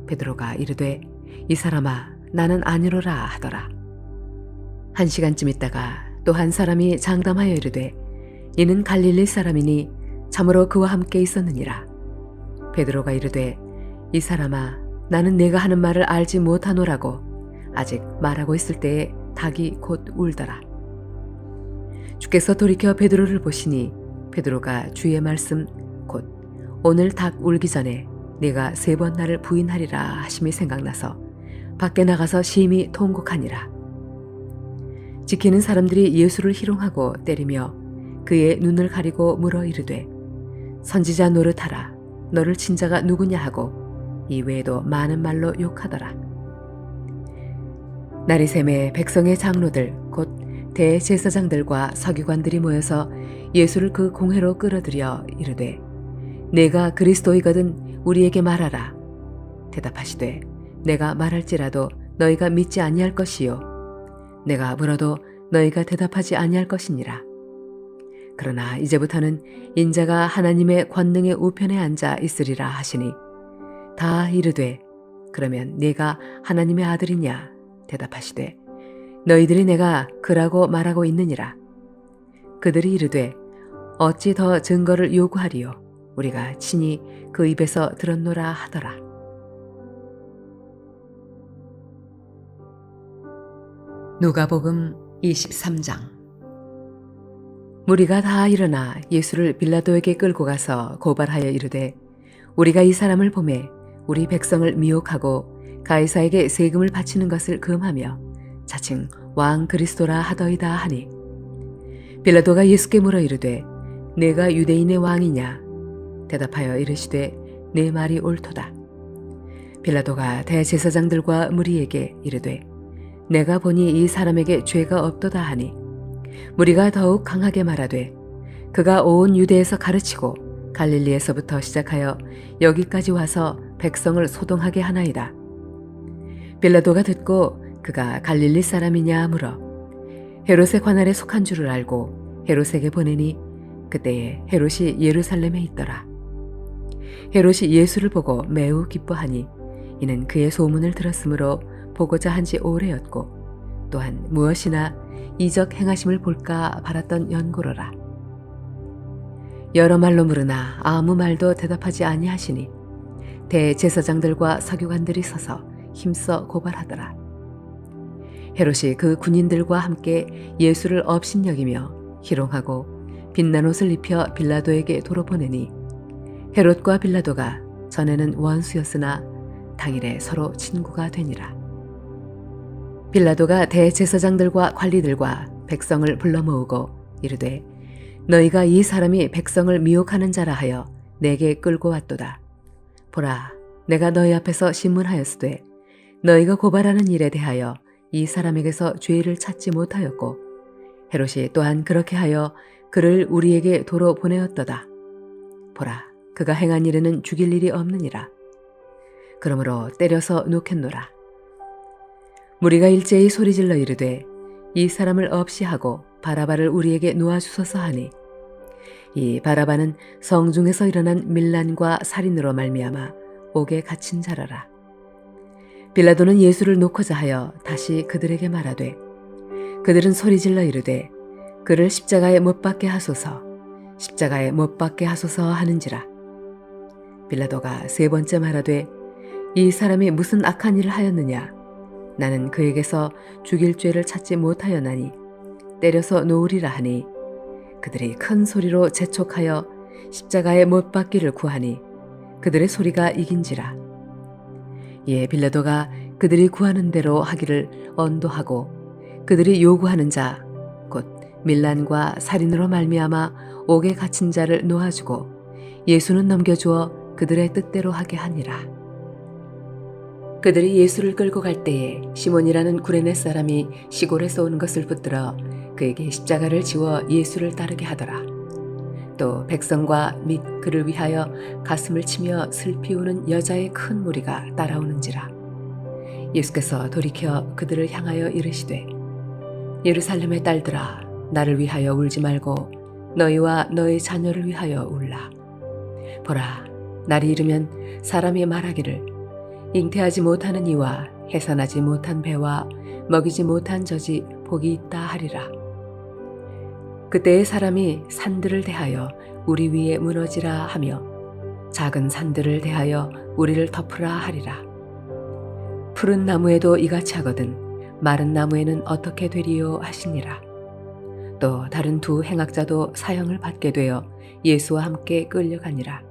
베드로가 이르되 이 사람아 나는 아니로라 하더라. 1시간쯤 있다가 또 한 사람이 장담하여 이르되 이는 갈릴리 사람이니 참으로 그와 함께 있었느니라. 베드로가 이르되 이 사람아 나는 네가 하는 말을 알지 못하노라고 아직 말하고 있을 때에 닭이 곧 울더라. 주께서 돌이켜 베드로를 보시니 베드로가 주의 말씀 곧 오늘 닭 울기 전에 네가 3번 나를 부인하리라 하심이 생각나서 밖에 나가서 심히 통곡하니라. 지키는 사람들이 예수를 희롱하고 때리며 그의 눈을 가리고 물어 이르되 선지자 노릇하라 너를 친 자가 누구냐 하고 이외에도 많은 말로 욕하더라. 날이 새매 백성의 장로들 곧 대제사장들과 서기관들이 모여서 예수를 그 공회로 끌어들여 이르되 내가 그리스도이거든 우리에게 말하라. 대답하시되 내가 말할지라도 너희가 믿지 아니할 것이요 내가 물어도 너희가 대답하지 아니할 것이니라. 그러나 이제부터는 인자가 하나님의 권능의 우편에 앉아 있으리라 하시니 다 이르되 그러면 네가 하나님의 아들이냐 대답하시되 너희들이 내가 그라고 말하고 있느니라. 그들이 이르되 어찌 더 증거를 요구하리요 우리가 친히 그 입에서 들었노라 하더라. 누가복음 23장. 무리가 다 일어나 예수를 빌라도에게 끌고 가서 고발하여 이르되 우리가 이 사람을 보매 우리 백성을 미혹하고 가이사에게 세금을 바치는 것을 금하며 자칭 왕 그리스도라 하더이다 하니 빌라도가 예수께 물어 이르되 내가 유대인의 왕이냐 대답하여 이르시되 내 말이 옳도다. 빌라도가 대제사장들과 무리에게 이르되 내가 보니 이 사람에게 죄가 없도다 하니 무리가 더욱 강하게 말하되 그가 온 유대에서 가르치고 갈릴리에서부터 시작하여 여기까지 와서 백성을 소동하게 하나이다. 빌라도가 듣고 그가 갈릴리 사람이냐 물어 헤롯의 관할에 속한 줄을 알고 헤롯에게 보내니 그때에 헤롯이 예루살렘에 있더라. 헤롯이 예수를 보고 매우 기뻐하니 이는 그의 소문을 들었으므로 보고자 한지 오래였고 또한 무엇이나 이적 행하심을 볼까 바랐던 연고로라. 여러 말로 물으나 아무 말도 대답하지 아니하시니 대제사장들과 서기관들이 서서 힘써 고발하더라. 헤롯이 그 군인들과 함께 예수를 업신여기며 희롱하고 빛난 옷을 입혀 빌라도에게 도로 보내니 헤롯과 빌라도가 전에는 원수였으나 당일에 서로 친구가 되니라. 빌라도가 대제사장들과 관리들과 백성을 불러 모으고 이르되 너희가 이 사람이 백성을 미혹하는 자라 하여 내게 끌고 왔도다. 보라 내가 너희 앞에서 신문하였으되 너희가 고발하는 일에 대하여 이 사람에게서 죄를 찾지 못하였고 헤롯이 또한 그렇게 하여 그를 우리에게 도로 보내었도다. 보라 그가 행한 일에는 죽일 일이 없느니라. 그러므로 때려서 놓겠노라. 무리가 일제히 소리질러 이르되 이 사람을 없이 하고 바라바를 우리에게 놓아주소서 하니 이 바라바는 성중에서 일어난 밀란과 살인으로 말미암아 옥에 갇힌 자라라. 빌라도는 예수를 놓고자 하여 다시 그들에게 말하되 그들은 소리질러 이르되 그를 십자가에 못 박게 하소서 십자가에 못 박게 하소서 하는지라. 빌라도가 3번째 말하되 이 사람이 무슨 악한 일을 하였느냐 나는 그에게서 죽일 죄를 찾지 못하였나니 때려서 놓으리라 하니 그들이 큰 소리로 재촉하여 십자가에 못 박기를 구하니 그들의 소리가 이긴지라. 이에 빌라도가 그들이 구하는 대로 하기를 언도하고 그들이 요구하는 자 곧 밀란과 살인으로 말미암아 옥에 갇힌 자를 놓아주고 예수는 넘겨주어 그들의 뜻대로 하게 하니라. 그들이 예수를 끌고 갈 때에 시몬이라는 구레네 사람이 시골에서 온 것을 붙들어 그에게 십자가를 지워 예수를 따르게 하더라. 또 백성과 및 그를 위하여 가슴을 치며 슬피 우는 여자의 큰 무리가 따라오는지라. 예수께서 돌이켜 그들을 향하여 이르시되 예루살렘의 딸들아 나를 위하여 울지 말고 너희와 너희 자녀를 위하여 울라. 보라 날이 이르면 사람이 말하기를 잉태하지 못하는 이와 해산하지 못한 배와 먹이지 못한 젖이 복이 있다 하리라. 그때의 사람이 산들을 대하여 우리 위에 무너지라 하며 작은 산들을 대하여 우리를 덮으라 하리라. 푸른 나무에도 이같이 하거든 마른 나무에는 어떻게 되리요 하시니라. 또 다른 두 행악자도 사형을 받게 되어 예수와 함께 끌려가니라.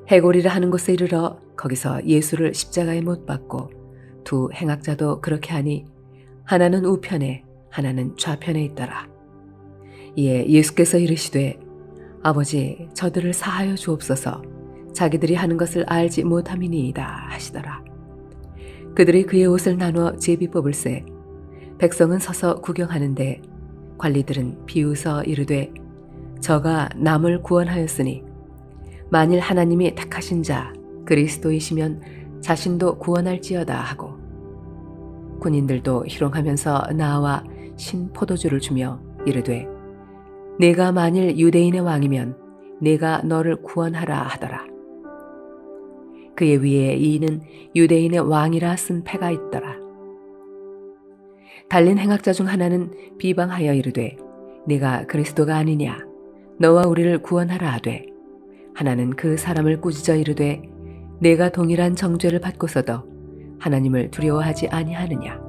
해골이라 하는 곳에 이르러 거기서 예수를 십자가에 못 박고 두 행악자도 그렇게 하니 하나는 우편에 하나는 좌편에 있더라. 이에 예수께서 이르시되 아버지 저들을 사하여 주옵소서 자기들이 하는 것을 알지 못함이니이다 하시더라. 그들이 그의 옷을 나누어 제비 뽑을새 백성은 서서 구경하는데 관리들은 비웃어 이르되 저가 남을 구원하였으니 만일 하나님이 택하신 자 그리스도이시면 자신도 구원할지어다 하고 군인들도 희롱하면서 나와 신 포도주를 주며 이르되 내가 만일 유대인의 왕이면 내가 너를 구원하라 하더라. 그의 위에 이는 유대인의 왕이라 쓴 패가 있더라. 달린 행악자 중 하나는 비방하여 이르되 네가 그리스도가 아니냐 너와 우리를 구원하라 하되 하나는 그 사람을 꾸짖어 이르되 내가 동일한 정죄를 받고서도 하나님을 두려워하지 아니하느냐.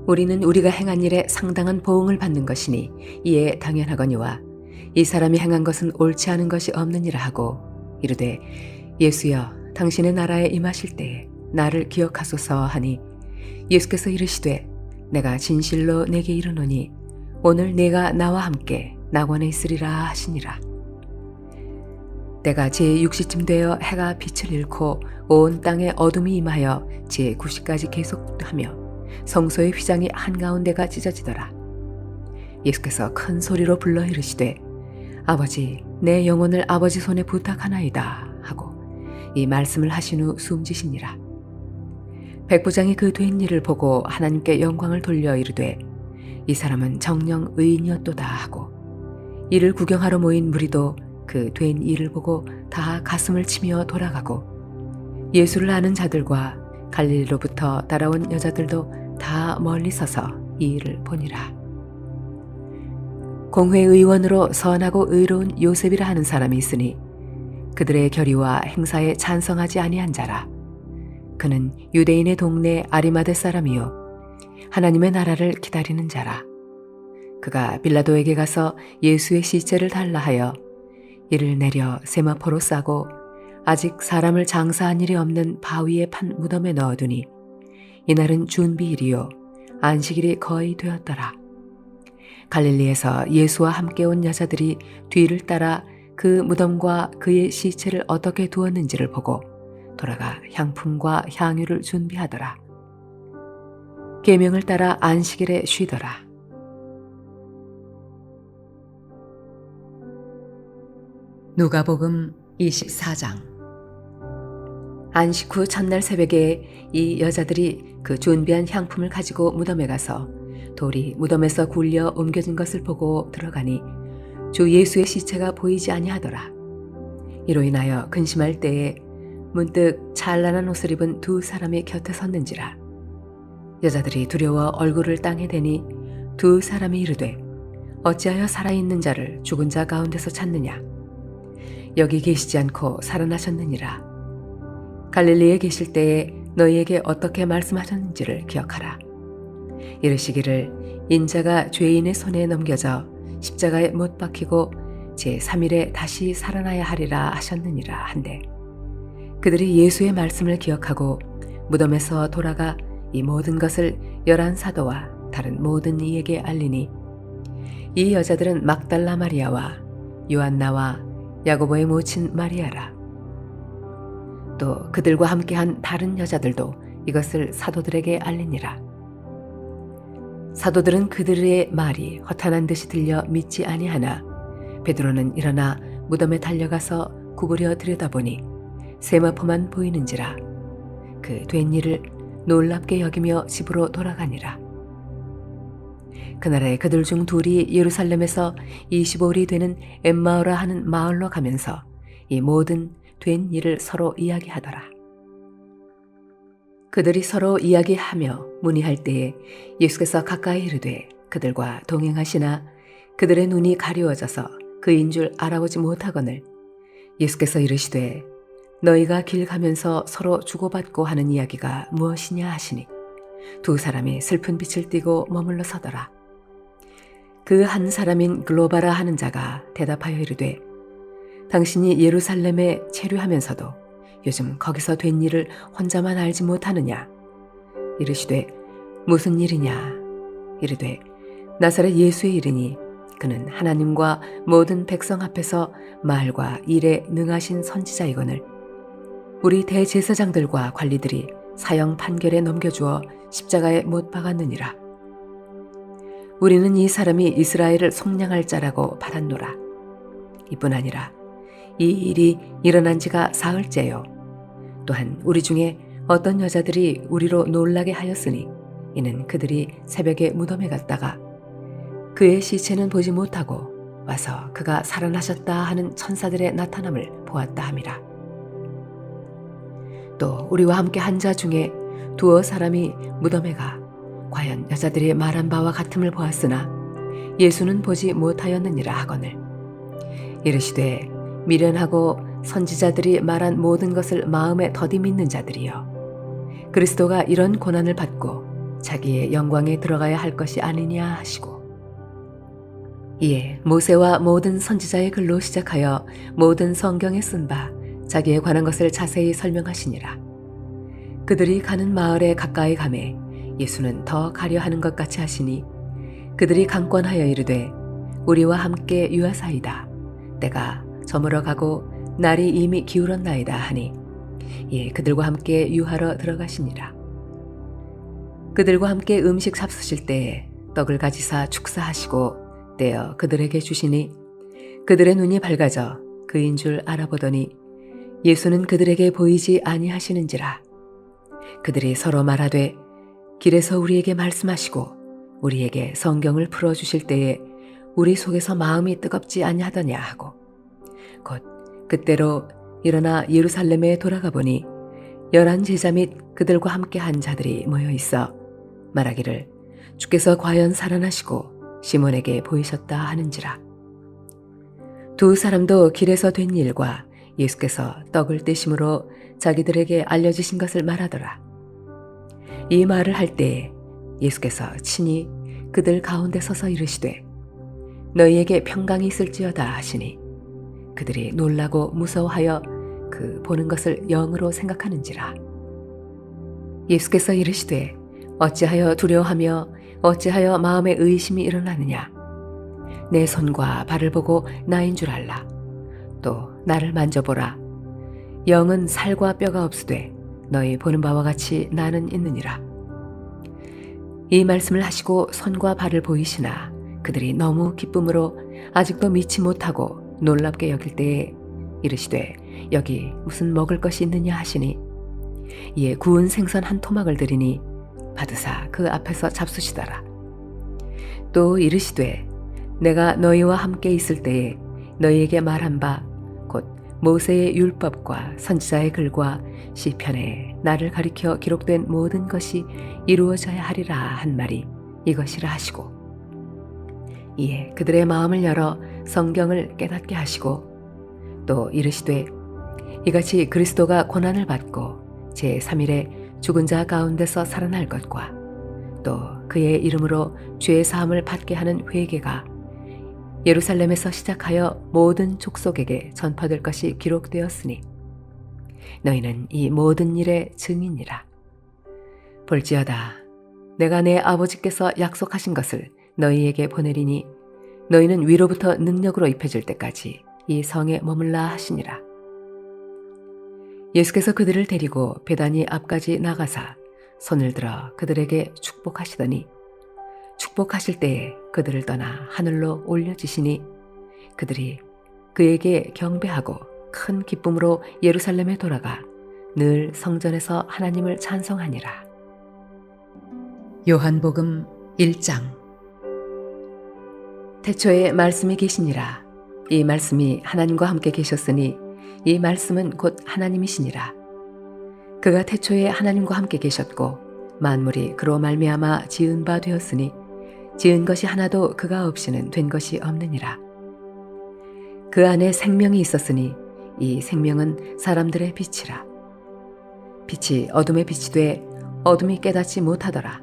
우리는 우리가 행한 일에 상당한 보응을 받는 것이니 이에 당연하거니와 이 사람이 행한 것은 옳지 않은 것이 없느니라 하고 이르되 예수여 당신의 나라에 임하실 때에 나를 기억하소서 하니 예수께서 이르시되 내가 진실로 내게 이르노니 오늘 내가 나와 함께 낙원에 있으리라 하시니라. 때가 제6시쯤 되어 해가 빛을 잃고 온 땅에 어둠이 임하여 제9시까지 계속하며 성소의 휘장이 한가운데가 찢어지더라. 예수께서 큰 소리로 불러 이르시되 아버지 내 영혼을 아버지 손에 부탁하나이다 하고 이 말씀을 하신 후 숨지시니라. 백부장이 그 된 일을 보고 하나님께 영광을 돌려 이르되 이 사람은 정녕 의인이었도다 하고 이를 구경하러 모인 무리도 그 된 일을 보고 다 가슴을 치며 돌아가고 예수를 아는 자들과 갈릴리로부터 따라온 여자들도 다 멀리 서서 이 일을 보니라. 공회의원으로 선하고 의로운 요셉이라 하는 사람이 있으니 그들의 결의와 행사에 찬성하지 아니한 자라. 그는 유대인의 동네 아리마대 사람이요 하나님의 나라를 기다리는 자라. 그가 빌라도에게 가서 예수의 시체를 달라 하여 이를 내려 세마포로 싸고 아직 사람을 장사한 일이 없는 바위에 판 무덤에 넣어두니 이날은 준비일이요 안식일이 거의 되었더라. 갈릴리에서 예수와 함께 온 여자들이 뒤를 따라 그 무덤과 그의 시체를 어떻게 두었는지를 보고 돌아가 향품과 향유를 준비하더라. 계명을 따라 안식일에 쉬더라. 누가복음 24장. 안식 후 첫날 새벽에 이 여자들이 그 준비한 향품을 가지고 무덤에 가서 돌이 무덤에서 굴려 옮겨진 것을 보고 들어가니 주 예수의 시체가 보이지 아니하더라. 이로 인하여 근심할 때에 문득 찬란한 옷을 입은 두 사람이 곁에 섰는지라. 여자들이 두려워 얼굴을 땅에 대니 두 사람이 이르되 어찌하여 살아있는 자를 죽은 자 가운데서 찾느냐. 여기 계시지 않고 살아나셨느니라. 갈릴리에 계실 때에 너희에게 어떻게 말씀하셨는지를 기억하라. 이르시기를 인자가 죄인의 손에 넘겨져 십자가에 못 박히고 제3일에 다시 살아나야 하리라 하셨느니라 한데 그들이 예수의 말씀을 기억하고 무덤에서 돌아가 이 모든 것을 11사도와 다른 모든 이에게 알리니 이 여자들은 막달라 마리아와 요한나와 야고보의 모친 마리아라. 또 그들과 함께한 다른 여자들도 이것을 사도들에게 알리니라. 사도들은 그들의 말이 허탄한 듯이 들려 믿지 아니하나 베드로는 일어나 무덤에 달려가서 구부려 들여다보니 세마포만 보이는지라. 그 된 일을 놀랍게 여기며 집으로 돌아가니라. 그날에 그들 중 둘이 예루살렘에서 25일이 되는 엠마오라 하는 마을로 가면서 이 모든 된 일을 서로 이야기하더라. 그들이 서로 이야기하며 문의할 때에 예수께서 가까이 이르되 그들과 동행하시나 그들의 눈이 가리워져서 그인 줄 알아보지 못하거늘 예수께서 이르시되 너희가 길 가면서 서로 주고받고 하는 이야기가 무엇이냐 하시니 두 사람이 슬픈 빛을 띠고 머물러 서더라. 그 한 사람인 글로바라 하는 자가 대답하여 이르되 당신이 예루살렘에 체류하면서도 요즘 거기서 된 일을 혼자만 알지 못하느냐? 이르시되 무슨 일이냐? 이르되 나사렛 예수의 일이니 그는 하나님과 모든 백성 앞에서 말과 일에 능하신 선지자이거늘 우리 대제사장들과 관리들이 사형 판결에 넘겨주어 십자가에 못 박았느니라. 우리는 이 사람이 이스라엘을 속량할 자라고 받았노라. 이뿐 아니라 이 일이 일어난 지가 사흘째요. 또한 우리 중에 어떤 여자들이 우리로 놀라게 하였으니 이는 그들이 새벽에 무덤에 갔다가 그의 시체는 보지 못하고 와서 그가 살아나셨다 하는 천사들의 나타남을 보았다 함이라. 또 우리와 함께 한 자 중에 두어 사람이 무덤에 가 과연 여자들이 말한 바와 같음을 보았으나 예수는 보지 못하였느니라 하거늘 이르시되 미련하고 선지자들이 말한 모든 것을 마음에 더디 믿는 자들이여 그리스도가 이런 고난을 받고 자기의 영광에 들어가야 할 것이 아니냐 하시고 이에 모세와 모든 선지자의 글로 시작하여 모든 성경에 쓴 바 자기에 관한 것을 자세히 설명하시니라. 그들이 가는 마을에 가까이 가매 예수는 더 가려 하는 것 같이 하시니 그들이 강권하여 이르되 우리와 함께 유하사이다. 때가 저물어 가고 날이 이미 기울었나이다 하니 예 그들과 함께 유하러 들어가시니라. 그들과 함께 음식 잡수실 때에 떡을 가지사 축사하시고 떼어 그들에게 주시니 그들의 눈이 밝아져 그인 줄 알아보더니 예수는 그들에게 보이지 아니하시는지라. 그들이 서로 말하되 길에서 우리에게 말씀하시고 우리에게 성경을 풀어주실 때에 우리 속에서 마음이 뜨겁지 아니하더냐 하고 곧 그때로 일어나 예루살렘에 돌아가 보니 11 제자 및 그들과 함께 한 자들이 모여 있어 말하기를 주께서 과연 살아나시고 시몬에게 보이셨다 하는지라. 두 사람도 길에서 된 일과 예수께서 떡을 떼심으로 자기들에게 알려주신 것을 말하더라. 이 말을 할 때에 예수께서 친히 그들 가운데 서서 이르시되 너희에게 평강이 있을지어다 하시니 그들이 놀라고 무서워하여 그 보는 것을 영으로 생각하는지라. 예수께서 이르시되 어찌하여 두려워하며 어찌하여 마음에 의심이 일어나느냐. 내 손과 발을 보고 나인 줄 알라. 또 나를 만져보라. 영은 살과 뼈가 없으되 너희 보는 바와 같이 나는 있느니라. 이 말씀을 하시고 손과 발을 보이시나 그들이 너무 기쁨으로 아직도 믿지 못하고 놀랍게 여길 때에 이르시되 여기 무슨 먹을 것이 있느냐 하시니 이에 구운 생선 한 토막을 드리니 받으사 그 앞에서 잡수시더라. 또 이르시되 내가 너희와 함께 있을 때에 너희에게 말한 바 곧 모세의 율법과 선지자의 글과 시편에 나를 가리켜 기록된 모든 것이 이루어져야 하리라 한 말이 이것이라 하시고 이에 그들의 마음을 열어 성경을 깨닫게 하시고 또 이르시되 이같이 그리스도가 고난을 받고 제3일에 죽은 자 가운데서 살아날 것과 또 그의 이름으로 죄 사함을 받게 하는 회개가 예루살렘에서 시작하여 모든 족속에게 전파될 것이 기록되었으니 너희는 이 모든 일의 증인이라. 볼지어다 내가 내 아버지께서 약속하신 것을 너희에게 보내리니 너희는 위로부터 능력으로 입혀질 때까지 이 성에 머물라 하시니라. 예수께서 그들을 데리고 베다니 앞까지 나가사 손을 들어 그들에게 축복하시더니 축복하실 때에 그들을 떠나 하늘로 올려지시니 그들이 그에게 경배하고 큰 기쁨으로 예루살렘에 돌아가 늘 성전에서 하나님을 찬송하니라. 요한복음 1장. 태초에 말씀이 계시니라. 이 말씀이 하나님과 함께 계셨으니 이 말씀은 곧 하나님이시니라. 그가 태초에 하나님과 함께 계셨고 만물이 그로 말미암아 지은 바 되었으니 지은 것이 하나도 그가 없이는 된 것이 없느니라. 그 안에 생명이 있었으니 이 생명은 사람들의 빛이라. 빛이 어둠에 비치되 어둠이 깨닫지 못하더라.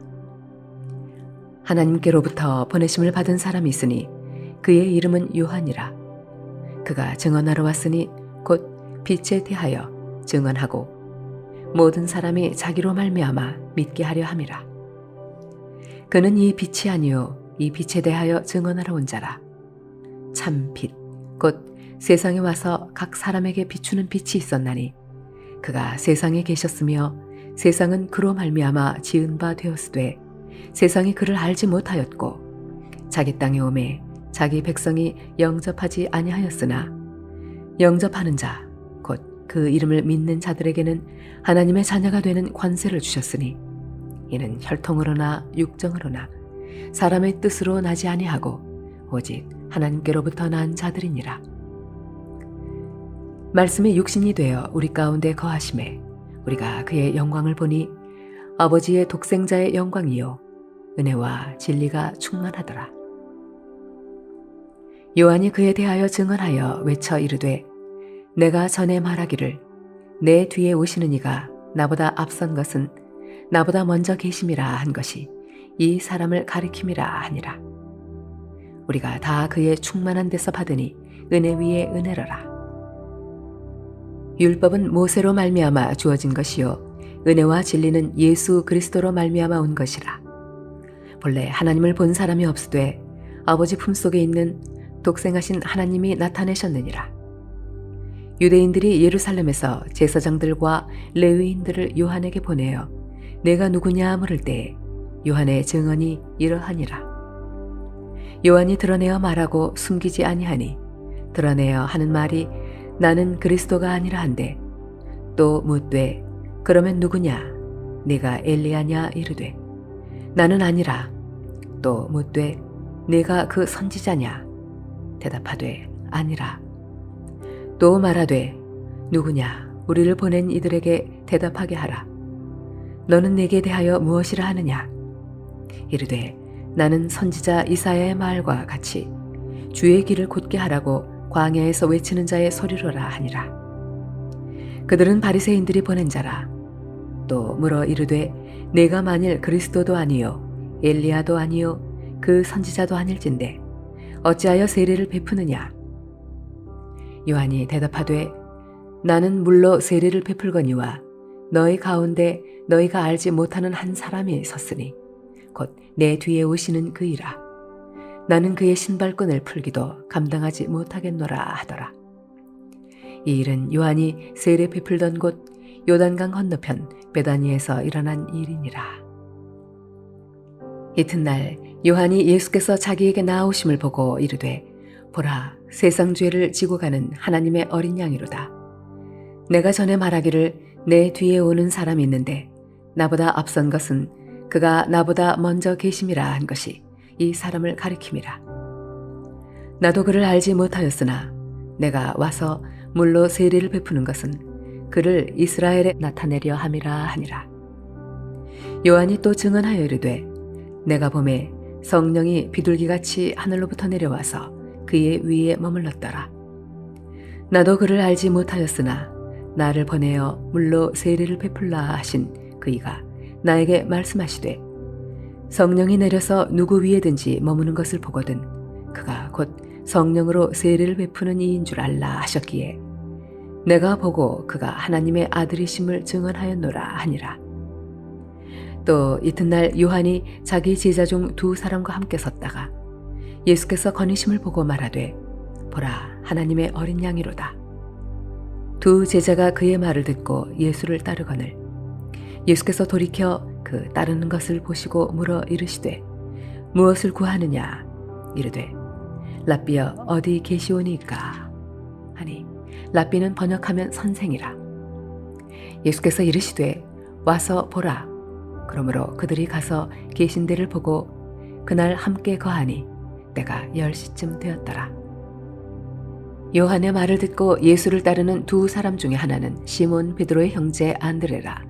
하나님께로부터 보내심을 받은 사람이 있으니 그의 이름은 요한이라. 그가 증언하러 왔으니 곧 빛에 대하여 증언하고 모든 사람이 자기로 말미암아 믿게 하려 함이라. 그는 이 빛이 아니요 이 빛에 대하여 증언하러 온 자라. 참 빛, 곧 세상에 와서 각 사람에게 비추는 빛이 있었나니 그가 세상에 계셨으며 세상은 그로 말미암아 지은 바 되었으되 세상이 그를 알지 못하였고 자기 땅에 오매 자기 백성이 영접하지 아니하였으나 영접하는 자, 곧 그 이름을 믿는 자들에게는 하나님의 자녀가 되는 권세를 주셨으니 이는 혈통으로나 육정으로나 사람의 뜻으로 나지 아니하고 오직 하나님께로부터 난 자들이니라. 말씀이 육신이 되어 우리 가운데 거하심에 우리가 그의 영광을 보니 아버지의 독생자의 영광이요 은혜와 진리가 충만하더라. 요한이 그에 대하여 증언하여 외쳐 이르되 내가 전에 말하기를 내 뒤에 오시는 이가 나보다 앞선 것은 나보다 먼저 계심이라 한 것이 이 사람을 가리킴이라 하니라. 우리가 다 그의 충만한 데서 받으니 은혜 위에 은혜로라. 율법은 모세로 말미암아 주어진 것이요 은혜와 진리는 예수 그리스도로 말미암아 온 것이라. 본래 하나님을 본 사람이 없으되 아버지 품속에 있는 독생하신 하나님이 나타내셨느니라. 유대인들이 예루살렘에서 제사장들과 레위인들을 요한에게 보내어 내가 누구냐 물을 때에 요한의 증언이 이러하니라. 요한이 드러내어 말하고 숨기지 아니하니 드러내어 하는 말이 나는 그리스도가 아니라 한데 또 묻되 그러면 누구냐 네가 엘리야냐 이르되 나는 아니라. 또 묻되 네가 그 선지자냐 대답하되 아니라. 또 말하되 누구냐 우리를 보낸 이들에게 대답하게 하라. 너는 내게 대하여 무엇이라 하느냐 이르되 나는 선지자 이사야의 말과 같이 주의 길을 곧게 하라고 광야에서 외치는 자의 소리로라 하니라. 그들은 바리새인들이 보낸 자라. 또 물어 이르되 내가 만일 그리스도도 아니요 엘리야도 아니요 그 선지자도 아닐진데 어찌하여 세례를 베푸느냐. 요한이 대답하되 나는 물로 세례를 베풀거니와 너희 가운데 너희가 알지 못하는 한 사람이 섰으니 곧 내 뒤에 오시는 그이라. 나는 그의 신발끈을 풀기도 감당하지 못하겠노라 하더라. 이 일은 요한이 세례 베풀던 곳 요단강 건너편 베다니에서 일어난 일이니라. 이튿날 요한이 예수께서 자기에게 나오심을 보고 이르되 보라 세상 죄를 지고 가는 하나님의 어린 양이로다. 내가 전에 말하기를 내 뒤에 오는 사람이 있는데 나보다 앞선 것은 그가 나보다 먼저 계심이라 한 것이 이 사람을 가리킴이라. 나도 그를 알지 못하였으나 내가 와서 물로 세례를 베푸는 것은 그를 이스라엘에 나타내려 함이라 하니라. 요한이 또 증언하여 이르되 내가 보매 성령이 비둘기같이 하늘로부터 내려와서 그의 위에 머물렀더라. 나도 그를 알지 못하였으나 나를 보내어 물로 세례를 베풀라 하신 그이가 나에게 말씀하시되 성령이 내려서 누구 위에든지 머무는 것을 보거든 그가 곧 성령으로 세례를 베푸는 이인 줄 알라 하셨기에 내가 보고 그가 하나님의 아들이심을 증언하였노라 하니라. 또 이튿날 요한이 자기 제자 중 두 사람과 함께 섰다가 예수께서 거니심을 보고 말하되 보라 하나님의 어린 양이로다. 두 제자가 그의 말을 듣고 예수를 따르거늘 예수께서 돌이켜 그 따르는 것을 보시고 물어 이르시되 무엇을 구하느냐 이르되 랍비여 어디 계시오니까 하니 랍비는 번역하면 선생이라. 예수께서 이르시되 와서 보라. 그러므로 그들이 가서 계신 데를 보고 그날 함께 거하니 때가 10시쯤 되었더라. 요한의 말을 듣고 예수를 따르는 두 사람 중에 하나는 시몬 베드로의 형제 안드레라.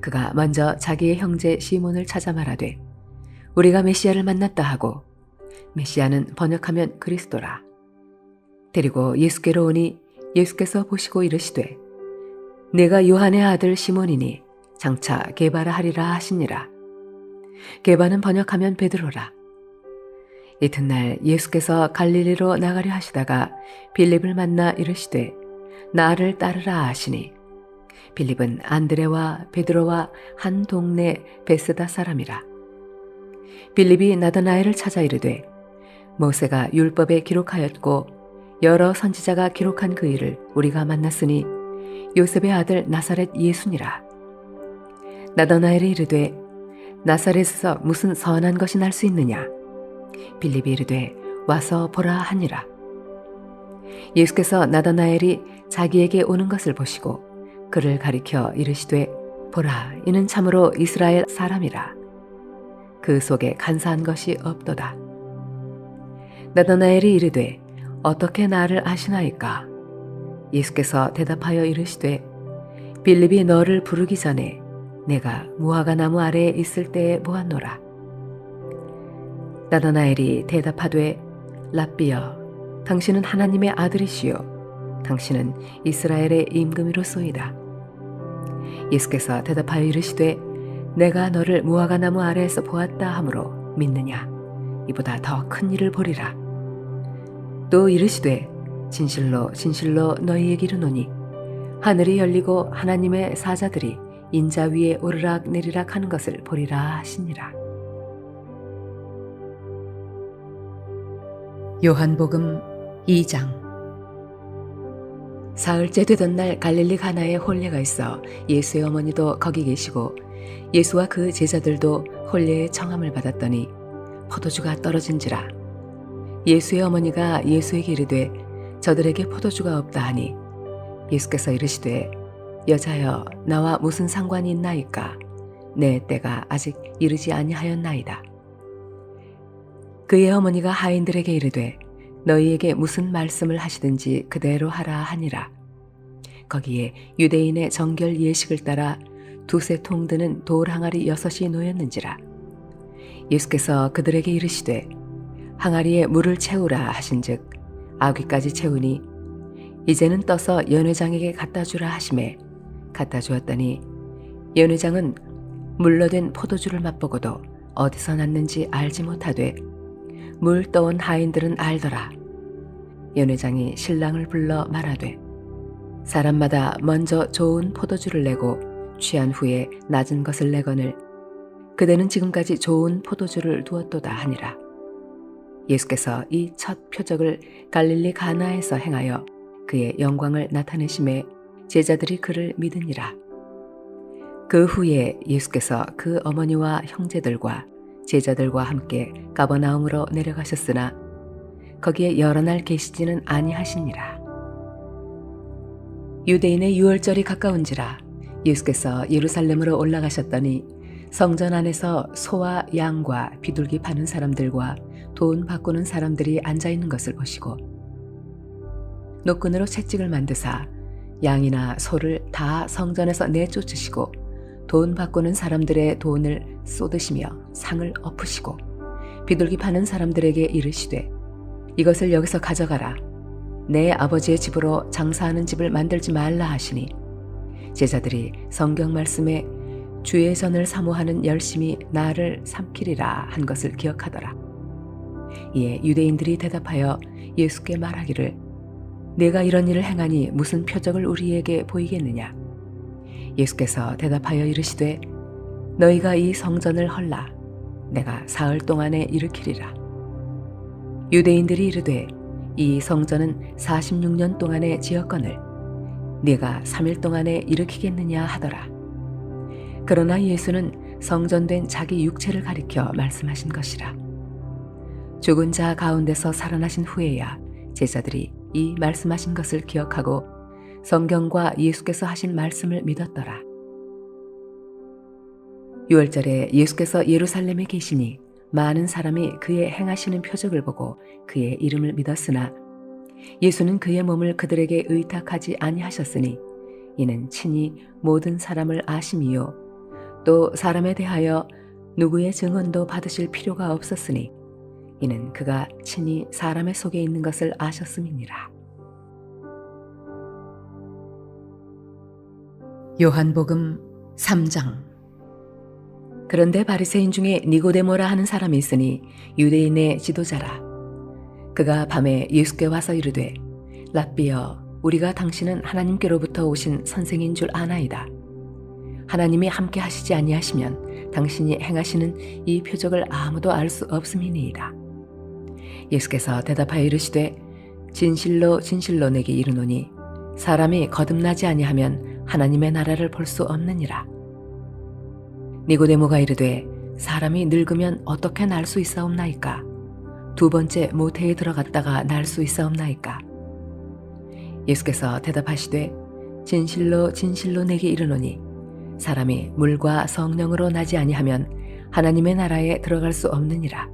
그가 먼저 자기의 형제 시몬을 찾아 말하되 우리가 메시아를 만났다 하고, 메시아는 번역하면 그리스도라. 데리고 예수께로 오니 예수께서 보시고 이르시되 내가 요한의 아들 시몬이니 장차 게바라 하리라 하시니라. 게바는 번역하면 베드로라. 이튿날 예수께서 갈릴리로 나가려 하시다가 빌립을 만나 이르시되 나를 따르라 하시니, 빌립은 안드레와 베드로와 한 동네 베스다 사람이라. 빌립이 나다나엘을 찾아 이르되 모세가 율법에 기록하였고 여러 선지자가 기록한 그 일을 우리가 만났으니 요셉의 아들 나사렛 예수니라. 나다나엘이 이르되 나사렛에서 무슨 선한 것이 날 수 있느냐? 빌립이 이르되 와서 보라 하니라. 예수께서 나다나엘이 자기에게 오는 것을 보시고 그를 가리켜 이르시되 보라, 이는 참으로 이스라엘 사람이라. 그 속에 간사한 것이 없도다. 나다나엘이 이르되 어떻게 나를 아시나이까? 예수께서 대답하여 이르시되 빌립이 너를 부르기 전에 내가 무화과 나무 아래에 있을 때에 보았노라. 나다나엘이 대답하되 랍비여, 당신은 하나님의 아들이시요 당신은 이스라엘의 임금이로소이다. 예수께서 대답하여 이르시되 내가 너를 무화과 나무 아래에서 보았다 하므로 믿느냐? 이보다 더 큰 일을 보리라. 또 이르시되 진실로 진실로 너희에게 이르노니 하늘이 열리고 하나님의 사자들이 인자 위에 오르락 내리락 하는 것을 보리라 하시니라. 요한복음 2장. 사흘째 되던 날 갈릴리 가나에 혼례가 있어 예수의 어머니도 거기 계시고 예수와 그 제자들도 혼례의 청함을 받았더니 포도주가 떨어진지라. 예수의 어머니가 예수에게 이르되 저들에게 포도주가 없다 하니 예수께서 이르시되 여자여, 나와 무슨 상관이 있나이까? 내 때가 아직 이르지 아니하였나이다. 그의 어머니가 하인들에게 이르되 너희에게 무슨 말씀을 하시든지 그대로 하라 하니라. 거기에 유대인의 정결 예식을 따라 두세 통 드는 돌 항아리 6이 놓였는지라. 예수께서 그들에게 이르시되 항아리에 물을 채우라 하신즉 아귀까지 채우니 이제는 떠서 연회장에게 갖다 주라 하시매 갖다 주었더니 연회장은 물로 된 포도주를 맛보고도 어디서 났는지 알지 못하되 물 떠온 하인들은 알더라. 연회장이 신랑을 불러 말하되 사람마다 먼저 좋은 포도주를 내고 취한 후에 낮은 것을 내거늘 그대는 지금까지 좋은 포도주를 두었도다 하니라. 예수께서 이 첫 표적을 갈릴리 가나에서 행하여 그의 영광을 나타내심에 제자들이 그를 믿으니라. 그 후에 예수께서 그 어머니와 형제들과 제자들과 함께 가버나움으로 내려가셨으나 거기에 여러 날 계시지는 아니하시니라. 유대인의 유월절이 가까운지라 예수께서 예루살렘으로 올라가셨더니 성전 안에서 소와 양과 비둘기 파는 사람들과 돈 바꾸는 사람들이 앉아있는 것을 보시고 노끈으로 채찍을 만드사 양이나 소를 다 성전에서 내쫓으시고 돈 바꾸는 사람들의 돈을 쏟으시며 상을 엎으시고 비둘기 파는 사람들에게 이르시되 이것을 여기서 가져가라. 내 아버지의 집으로 장사하는 집을 만들지 말라 하시니 제자들이 성경 말씀에 주의 전을 사모하는 열심이 나를 삼키리라 한 것을 기억하더라. 이에 유대인들이 대답하여 예수께 말하기를 내가 이런 일을 행하니 무슨 표적을 우리에게 보이겠느냐? 예수께서 대답하여 이르시되 너희가 이 성전을 헐라. 내가 사흘 동안에 일으키리라. 유대인들이 이르되 이 성전은 46년 동안에 지었거늘 네가 3일 동안에 일으키겠느냐 하더라. 그러나 예수는 성전된 자기 육체를 가리켜 말씀하신 것이라. 죽은 자 가운데서 살아나신 후에야 제자들이 이 말씀하신 것을 기억하고 성경과 예수께서 하신 말씀을 믿었더라. 유월절에 예수께서 예루살렘에 계시니 많은 사람이 그의 행하시는 표적을 보고 그의 이름을 믿었으나 예수는 그의 몸을 그들에게 의탁하지 아니하셨으니 이는 친히 모든 사람을 아심이요 또 사람에 대하여 누구의 증언도 받으실 필요가 없었으니 이는 그가 친히 사람의 속에 있는 것을 아셨음이니라. 요한복음 3장. 그런데 바리새인 중에 니고데모라 하는 사람이 있으니 유대인의 지도자라. 그가 밤에 예수께 와서 이르되 랍비여 우리가 당신은 하나님께로부터 오신 선생인 줄 아나이다. 하나님이 함께 하시지 아니하시면 당신이 행하시는 이 표적을 아무도 알 수 없음이니이다. 예수께서 대답하여 이르시되 진실로 진실로 내게 이르노니 사람이 거듭나지 아니하면 하나님의 나라를 볼 수 없느니라. 니고데모가 이르되 사람이 늙으면 어떻게 날 수 있사옵나이까? 두 번째 모태에 들어갔다가 날 수 있사옵나이까? 예수께서 대답하시되 진실로 진실로 내게 이르노니 사람이 물과 성령으로 나지 아니하면 하나님의 나라에 들어갈 수 없느니라.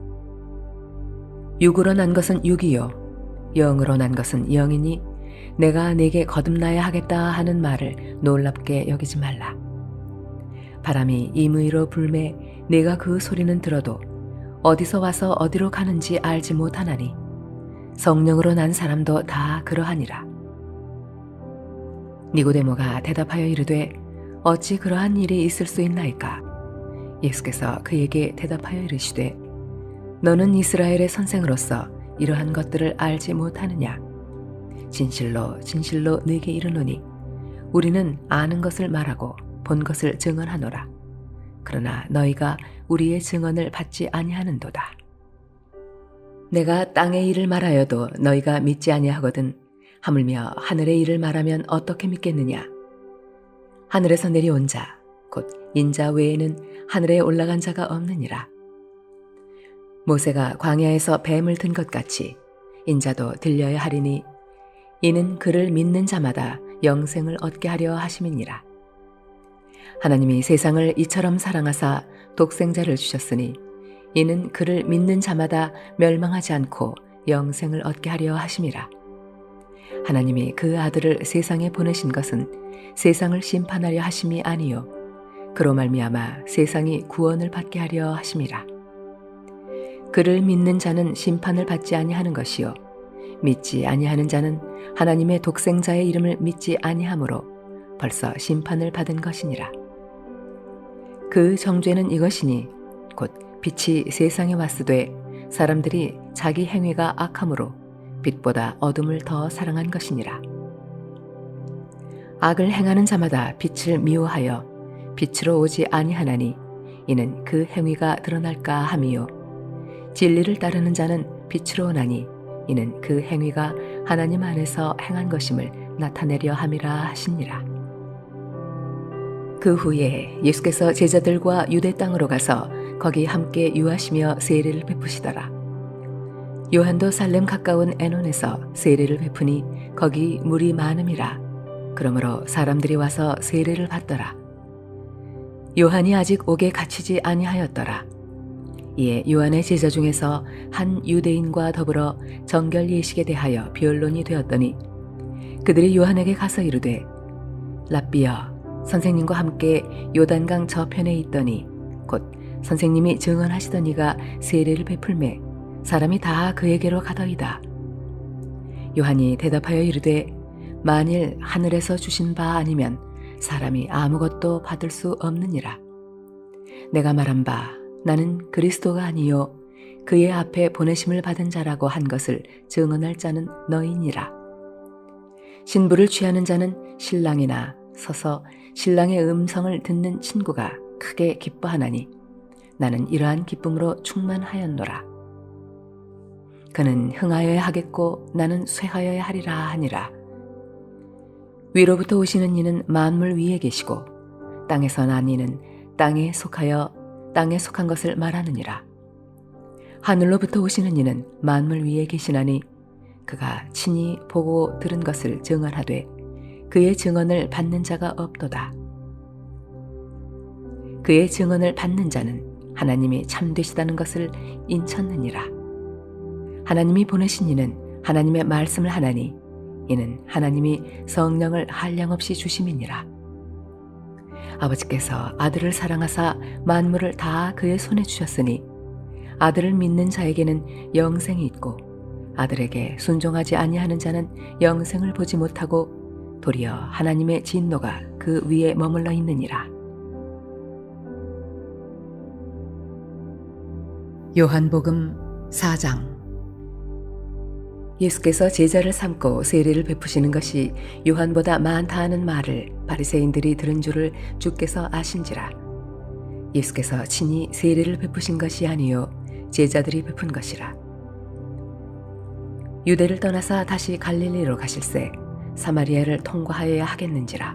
육으로 난 것은 육이요 영으로 난 것은 영이니 내가 네게 거듭나야 하겠다 하는 말을 놀랍게 여기지 말라. 바람이 임의로 불매 내가 그 소리는 들어도 어디서 와서 어디로 가는지 알지 못하나니 성령으로 난 사람도 다 그러하니라. 니고데모가 대답하여 이르되 어찌 그러한 일이 있을 수 있나이까? 예수께서 그에게 대답하여 이르시되 너는 이스라엘의 선생으로서 이러한 것들을 알지 못하느냐? 진실로 진실로 네게 이르노니 우리는 아는 것을 말하고 본 것을 증언하노라. 그러나 너희가 우리의 증언을 받지 아니하는도다. 내가 땅의 일을 말하여도 너희가 믿지 아니하거든 하물며 하늘의 일을 말하면 어떻게 믿겠느냐? 하늘에서 내려온 자 곧 인자 외에는 하늘에 올라간 자가 없느니라. 모세가 광야에서 뱀을 든 것 같이 인자도 들려야 하리니 이는 그를 믿는 자마다 영생을 얻게 하려 하심이니라. 하나님이 세상을 이처럼 사랑하사 독생자를 주셨으니 이는 그를 믿는 자마다 멸망하지 않고 영생을 얻게 하려 하심이라. 하나님이 그 아들을 세상에 보내신 것은 세상을 심판하려 하심이 아니요 그로 말미암아 세상이 구원을 받게 하려 하심이라. 그를 믿는 자는 심판을 받지 아니하는 것이요 믿지 아니하는 자는 하나님의 독생자의 이름을 믿지 아니하므로 벌써 심판을 받은 것이니라. 그 정죄는 이것이니 곧 빛이 세상에 왔으되 사람들이 자기 행위가 악함으로 빛보다 어둠을 더 사랑한 것이니라. 악을 행하는 자마다 빛을 미워하여 빛으로 오지 아니하나니 이는 그 행위가 드러날까 함이요 진리를 따르는 자는 빛으로 오나니 이는 그 행위가 하나님 안에서 행한 것임을 나타내려 함이라 하시니라. 그 후에 예수께서 제자들과 유대 땅으로 가서 거기 함께 유하시며 세례를 베푸시더라. 요한도 살렘 가까운 에논에서 세례를 베푸니 거기 물이 많음이라. 그러므로 사람들이 와서 세례를 받더라. 요한이 아직 옥에 갇히지 아니하였더라. 이에 요한의 제자 중에서 한 유대인과 더불어 정결 예식에 대하여 변론이 되었더니 그들이 요한에게 가서 이르되 랍비여 선생님과 함께 요단강 저편에 있더니 곧 선생님이 증언하시던 이가 세례를 베풀매 사람이 다 그에게로 가더이다. 요한이 대답하여 이르되 만일 하늘에서 주신 바 아니면 사람이 아무것도 받을 수 없느니라. 내가 말한 바 나는 그리스도가 아니요 그의 앞에 보내심을 받은 자라고 한 것을 증언할 자는 너희니라. 신부를 취하는 자는 신랑이나 서서 신랑의 음성을 듣는 친구가 크게 기뻐하나니 나는 이러한 기쁨으로 충만하였노라. 그는 흥하여야 하겠고 나는 쇠하여야 하리라 하니라. 위로부터 오시는 이는 만물 위에 계시고 땅에서 난 이는 땅에 속하여 땅에 속한 것을 말하느니라. 하늘로부터 오시는 이는 만물 위에 계시나니 그가 친히 보고 들은 것을 증언하되 그의 증언을 받는 자가 없도다. 그의 증언을 받는 자는 하나님이 참되시다는 것을 인쳤느니라. 하나님이 보내신 이는 하나님의 말씀을 하나니 이는 하나님이 성령을 한량없이 주심이니라. 아버지께서 아들을 사랑하사 만물을 다 그의 손에 주셨으니 아들을 믿는 자에게는 영생이 있고 아들에게 순종하지 아니하는 자는 영생을 보지 못하고 도리어 하나님의 진노가 그 위에 머물러 있느니라. 요한복음 4장. 예수께서 제자를 삼고 세례를 베푸시는 것이 요한보다 많다 하는 말을 바리새인들이 들은 줄을 주께서 아신지라. 예수께서 친히 세례를 베푸신 것이 아니요 제자들이 베푼 것이라. 유대를 떠나사 다시 갈릴리로 가실새 사마리아를 통과하여야 하겠는지라.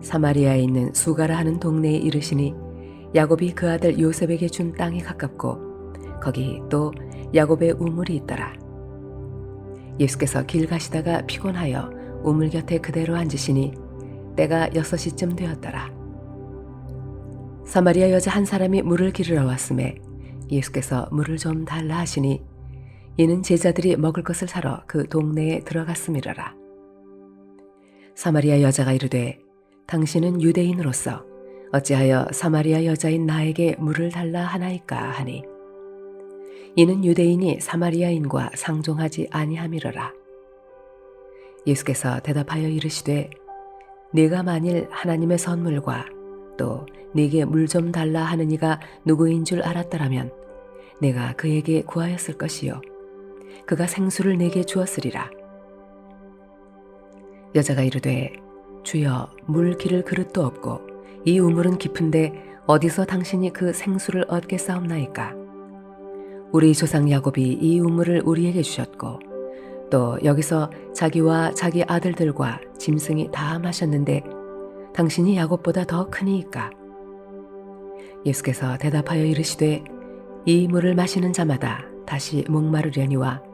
사마리아에 있는 수가라 하는 동네에 이르시니 야곱이 그 아들 요셉에게 준 땅이 가깝고 거기 또 야곱의 우물이 있더라. 예수께서 길 가시다가 피곤하여 우물 곁에 그대로 앉으시니 때가 6시쯤 되었더라. 사마리아 여자 한 사람이 물을 기르러 왔음에 예수께서 물을 좀 달라 하시니 이는 제자들이 먹을 것을 사러 그 동네에 들어갔음이러라. 사마리아 여자가 이르되 당신은 유대인으로서 어찌하여 사마리아 여자인 나에게 물을 달라 하나이까 하니 이는 유대인이 사마리아인과 상종하지 아니함이러라. 예수께서 대답하여 이르시되 네가 만일 하나님의 선물과 또 네게 물 좀 달라 하는 이가 누구인 줄 알았더라면 내가 그에게 구하였을 것이요 그가 생수를 내게 주었으리라. 여자가 이르되 주여 물 기를 그릇도 없고 이 우물은 깊은데 어디서 당신이 그 생수를 얻겠사옵나이까. 우리 조상 야곱이 이 우물을 우리에게 주셨고 또 여기서 자기와 자기 아들들과 짐승이 다 마셨는데 당신이 야곱보다 더 크니이까. 예수께서 대답하여 이르시되 이 물을 마시는 자마다 다시 목마르려니와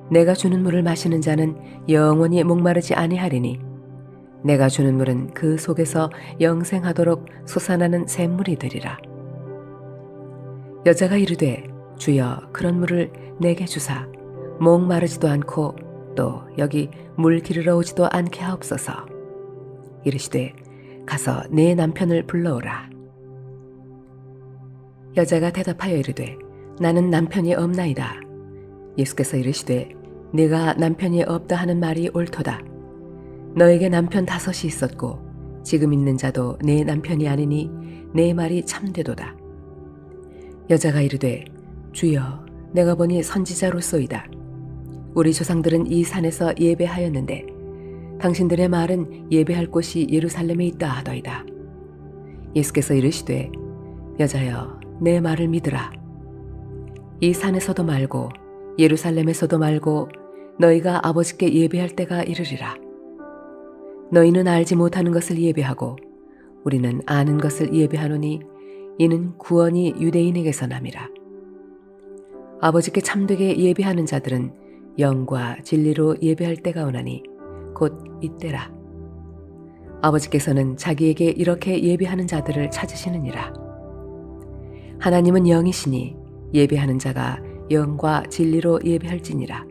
내가 주는 물을 마시는 자는 영원히 목마르지 아니하리니 내가 주는 물은 그 속에서 영생하도록 솟아나는 샘물이 되리라. 여자가 이르되 주여 그런 물을 내게 주사 목마르지도 않고 또 여기 물 기르러 오지도 않게 하옵소서. 이르시되 가서 내 남편을 불러오라. 여자가 대답하여 이르되 나는 남편이 없나이다. 예수께서 이르시되 네가 남편이 없다 하는 말이 옳도다. 너에게 남편 5이 있었고 지금 있는 자도 내 남편이 아니니 내 말이 참되도다. 여자가 이르되 주여 내가 보니 선지자로소이다. 우리 조상들은 이 산에서 예배하였는데 당신들의 말은 예배할 곳이 예루살렘에 있다 하더이다. 예수께서 이르시되 여자여 내 말을 믿으라. 이 산에서도 말고 예루살렘에서도 말고 너희가 아버지께 예배할 때가 이르리라. 너희는 알지 못하는 것을 예배하고 우리는 아는 것을 예배하노니 이는 구원이 유대인에게서 남이라. 아버지께 참되게 예배하는 자들은 영과 진리로 예배할 때가 오나니 곧 이때라. 아버지께서는 자기에게 이렇게 예배하는 자들을 찾으시느니라. 하나님은 영이시니 예배하는 자가 영과 진리로 예배할지니라.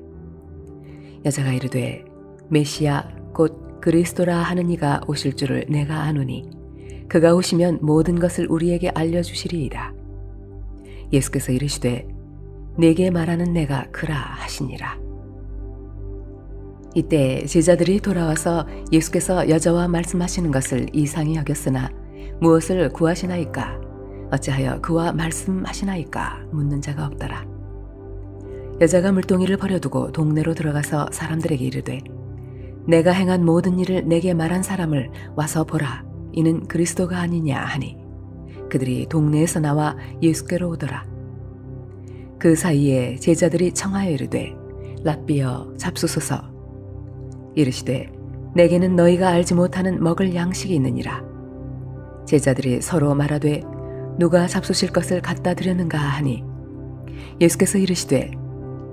여자가 이르되 메시아 곧 그리스도라 하는 이가 오실 줄을 내가 아노니 그가 오시면 모든 것을 우리에게 알려주시리이다. 예수께서 이르시되 내게 말하는 내가 그라 하시니라. 이때 제자들이 돌아와서 예수께서 여자와 말씀하시는 것을 이상히 여겼으나 무엇을 구하시나이까 어찌하여 그와 말씀하시나이까 묻는 자가 없더라. 여자가 물동이를 버려두고 동네로 들어가서 사람들에게 이르되 내가 행한 모든 일을 내게 말한 사람을 와서 보라. 이는 그리스도가 아니냐 하니 그들이 동네에서 나와 예수께로 오더라. 그 사이에 제자들이 청하여 이르되 랍비여 잡수소서. 이르시되 내게는 너희가 알지 못하는 먹을 양식이 있느니라. 제자들이 서로 말하되 누가 잡수실 것을 갖다 드렸는가 하니 예수께서 이르시되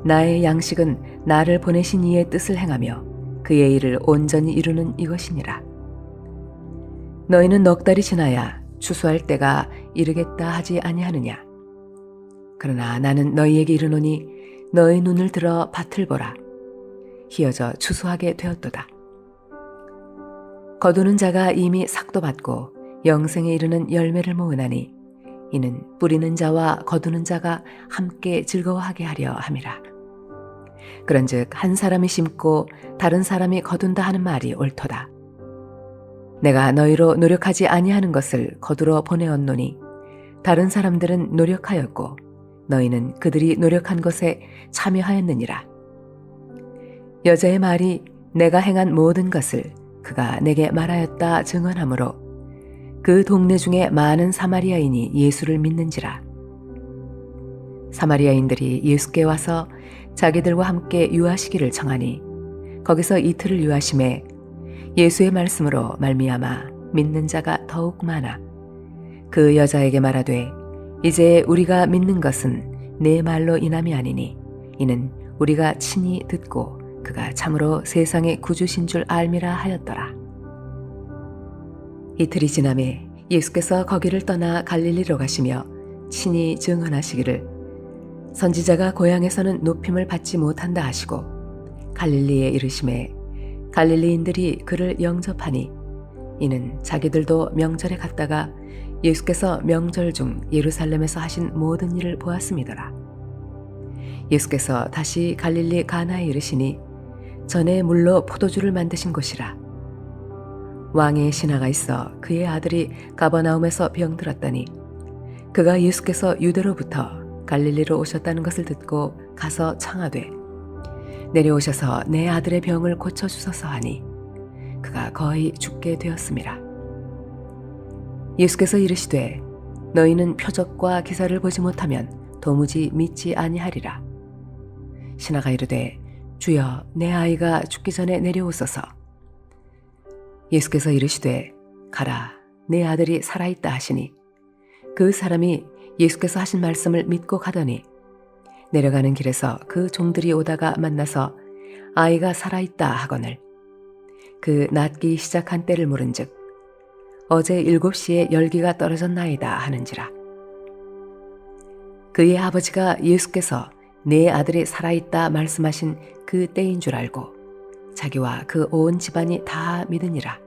나의 양식은 나를 보내신 이의 뜻을 행하며 그의 일을 온전히 이루는 이것이니라. 너희는 넉 달이 지나야 추수할 때가 이르겠다 하지 아니하느냐. 그러나 나는 너희에게 이르노니 너희 눈을 들어 밭을 보라. 희어져 추수하게 되었도다. 거두는 자가 이미 삭도 받고 영생에 이르는 열매를 모으나니 이는 뿌리는 자와 거두는 자가 함께 즐거워하게 하려 함이라. 그런즉 한 사람이 심고 다른 사람이 거둔다 하는 말이 옳도다. 내가 너희로 노력하지 아니하는 것을 거두러 보내었노니 다른 사람들은 노력하였고 너희는 그들이 노력한 것에 참여하였느니라. 여자의 말이 내가 행한 모든 것을 그가 내게 말하였다 증언하므로 그 동네 중에 많은 사마리아인이 예수를 믿는지라. 사마리아인들이 예수께 와서 자기들과 함께 유하시기를 청하니 거기서 이틀을 유하심에 예수의 말씀으로 말미암아 믿는 자가 더욱 많아 그 여자에게 말하되 이제 우리가 믿는 것은 내 말로 인함이 아니니 이는 우리가 친히 듣고 그가 참으로 세상의 구주신 줄 알미라 하였더라. 이틀이 지남에 예수께서 거기를 떠나 갈릴리로 가시며 친히 증언하시기를 선지자가 고향에서는 높임을 받지 못한다 하시고 갈릴리에 이르심에 갈릴리인들이 그를 영접하니 이는 자기들도 명절에 갔다가 예수께서 명절 중 예루살렘에서 하신 모든 일을 보았음이더라. 예수께서 다시 갈릴리 가나에 이르시니 전에 물로 포도주를 만드신 곳이라. 왕의 신하가 있어 그의 아들이 가버나움에서 병들었더니 그가 예수께서 유대로부터 갈릴리로 오셨다는 것을 듣고 가서 청하되 내려오셔서 내 아들의 병을 고쳐주소서 하니 그가 거의 죽게 되었음이라. 예수께서 이르시되 너희는 표적과 기사를 보지 못하면 도무지 믿지 아니하리라. 신하가 이르되 주여 내 아이가 죽기 전에 내려오소서. 예수께서 이르시되 가라 내 아들이 살아있다 하시니 그 사람이 예수께서 하신 말씀을 믿고 가더니 내려가는 길에서 그 종들이 오다가 만나서 아이가 살아있다 하거늘 그 낫기 시작한 때를 물은즉 어제 7시에 열기가 떨어졌나이다 하는지라. 그의 아버지가 예수께서 내 아들이 살아있다 말씀하신 그 때인 줄 알고 자기와 그 온 집안이 다 믿으니라.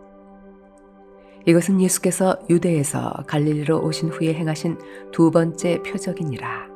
이것은 예수께서 유대에서 갈릴리로 오신 후에 행하신 두 번째 표적이니라.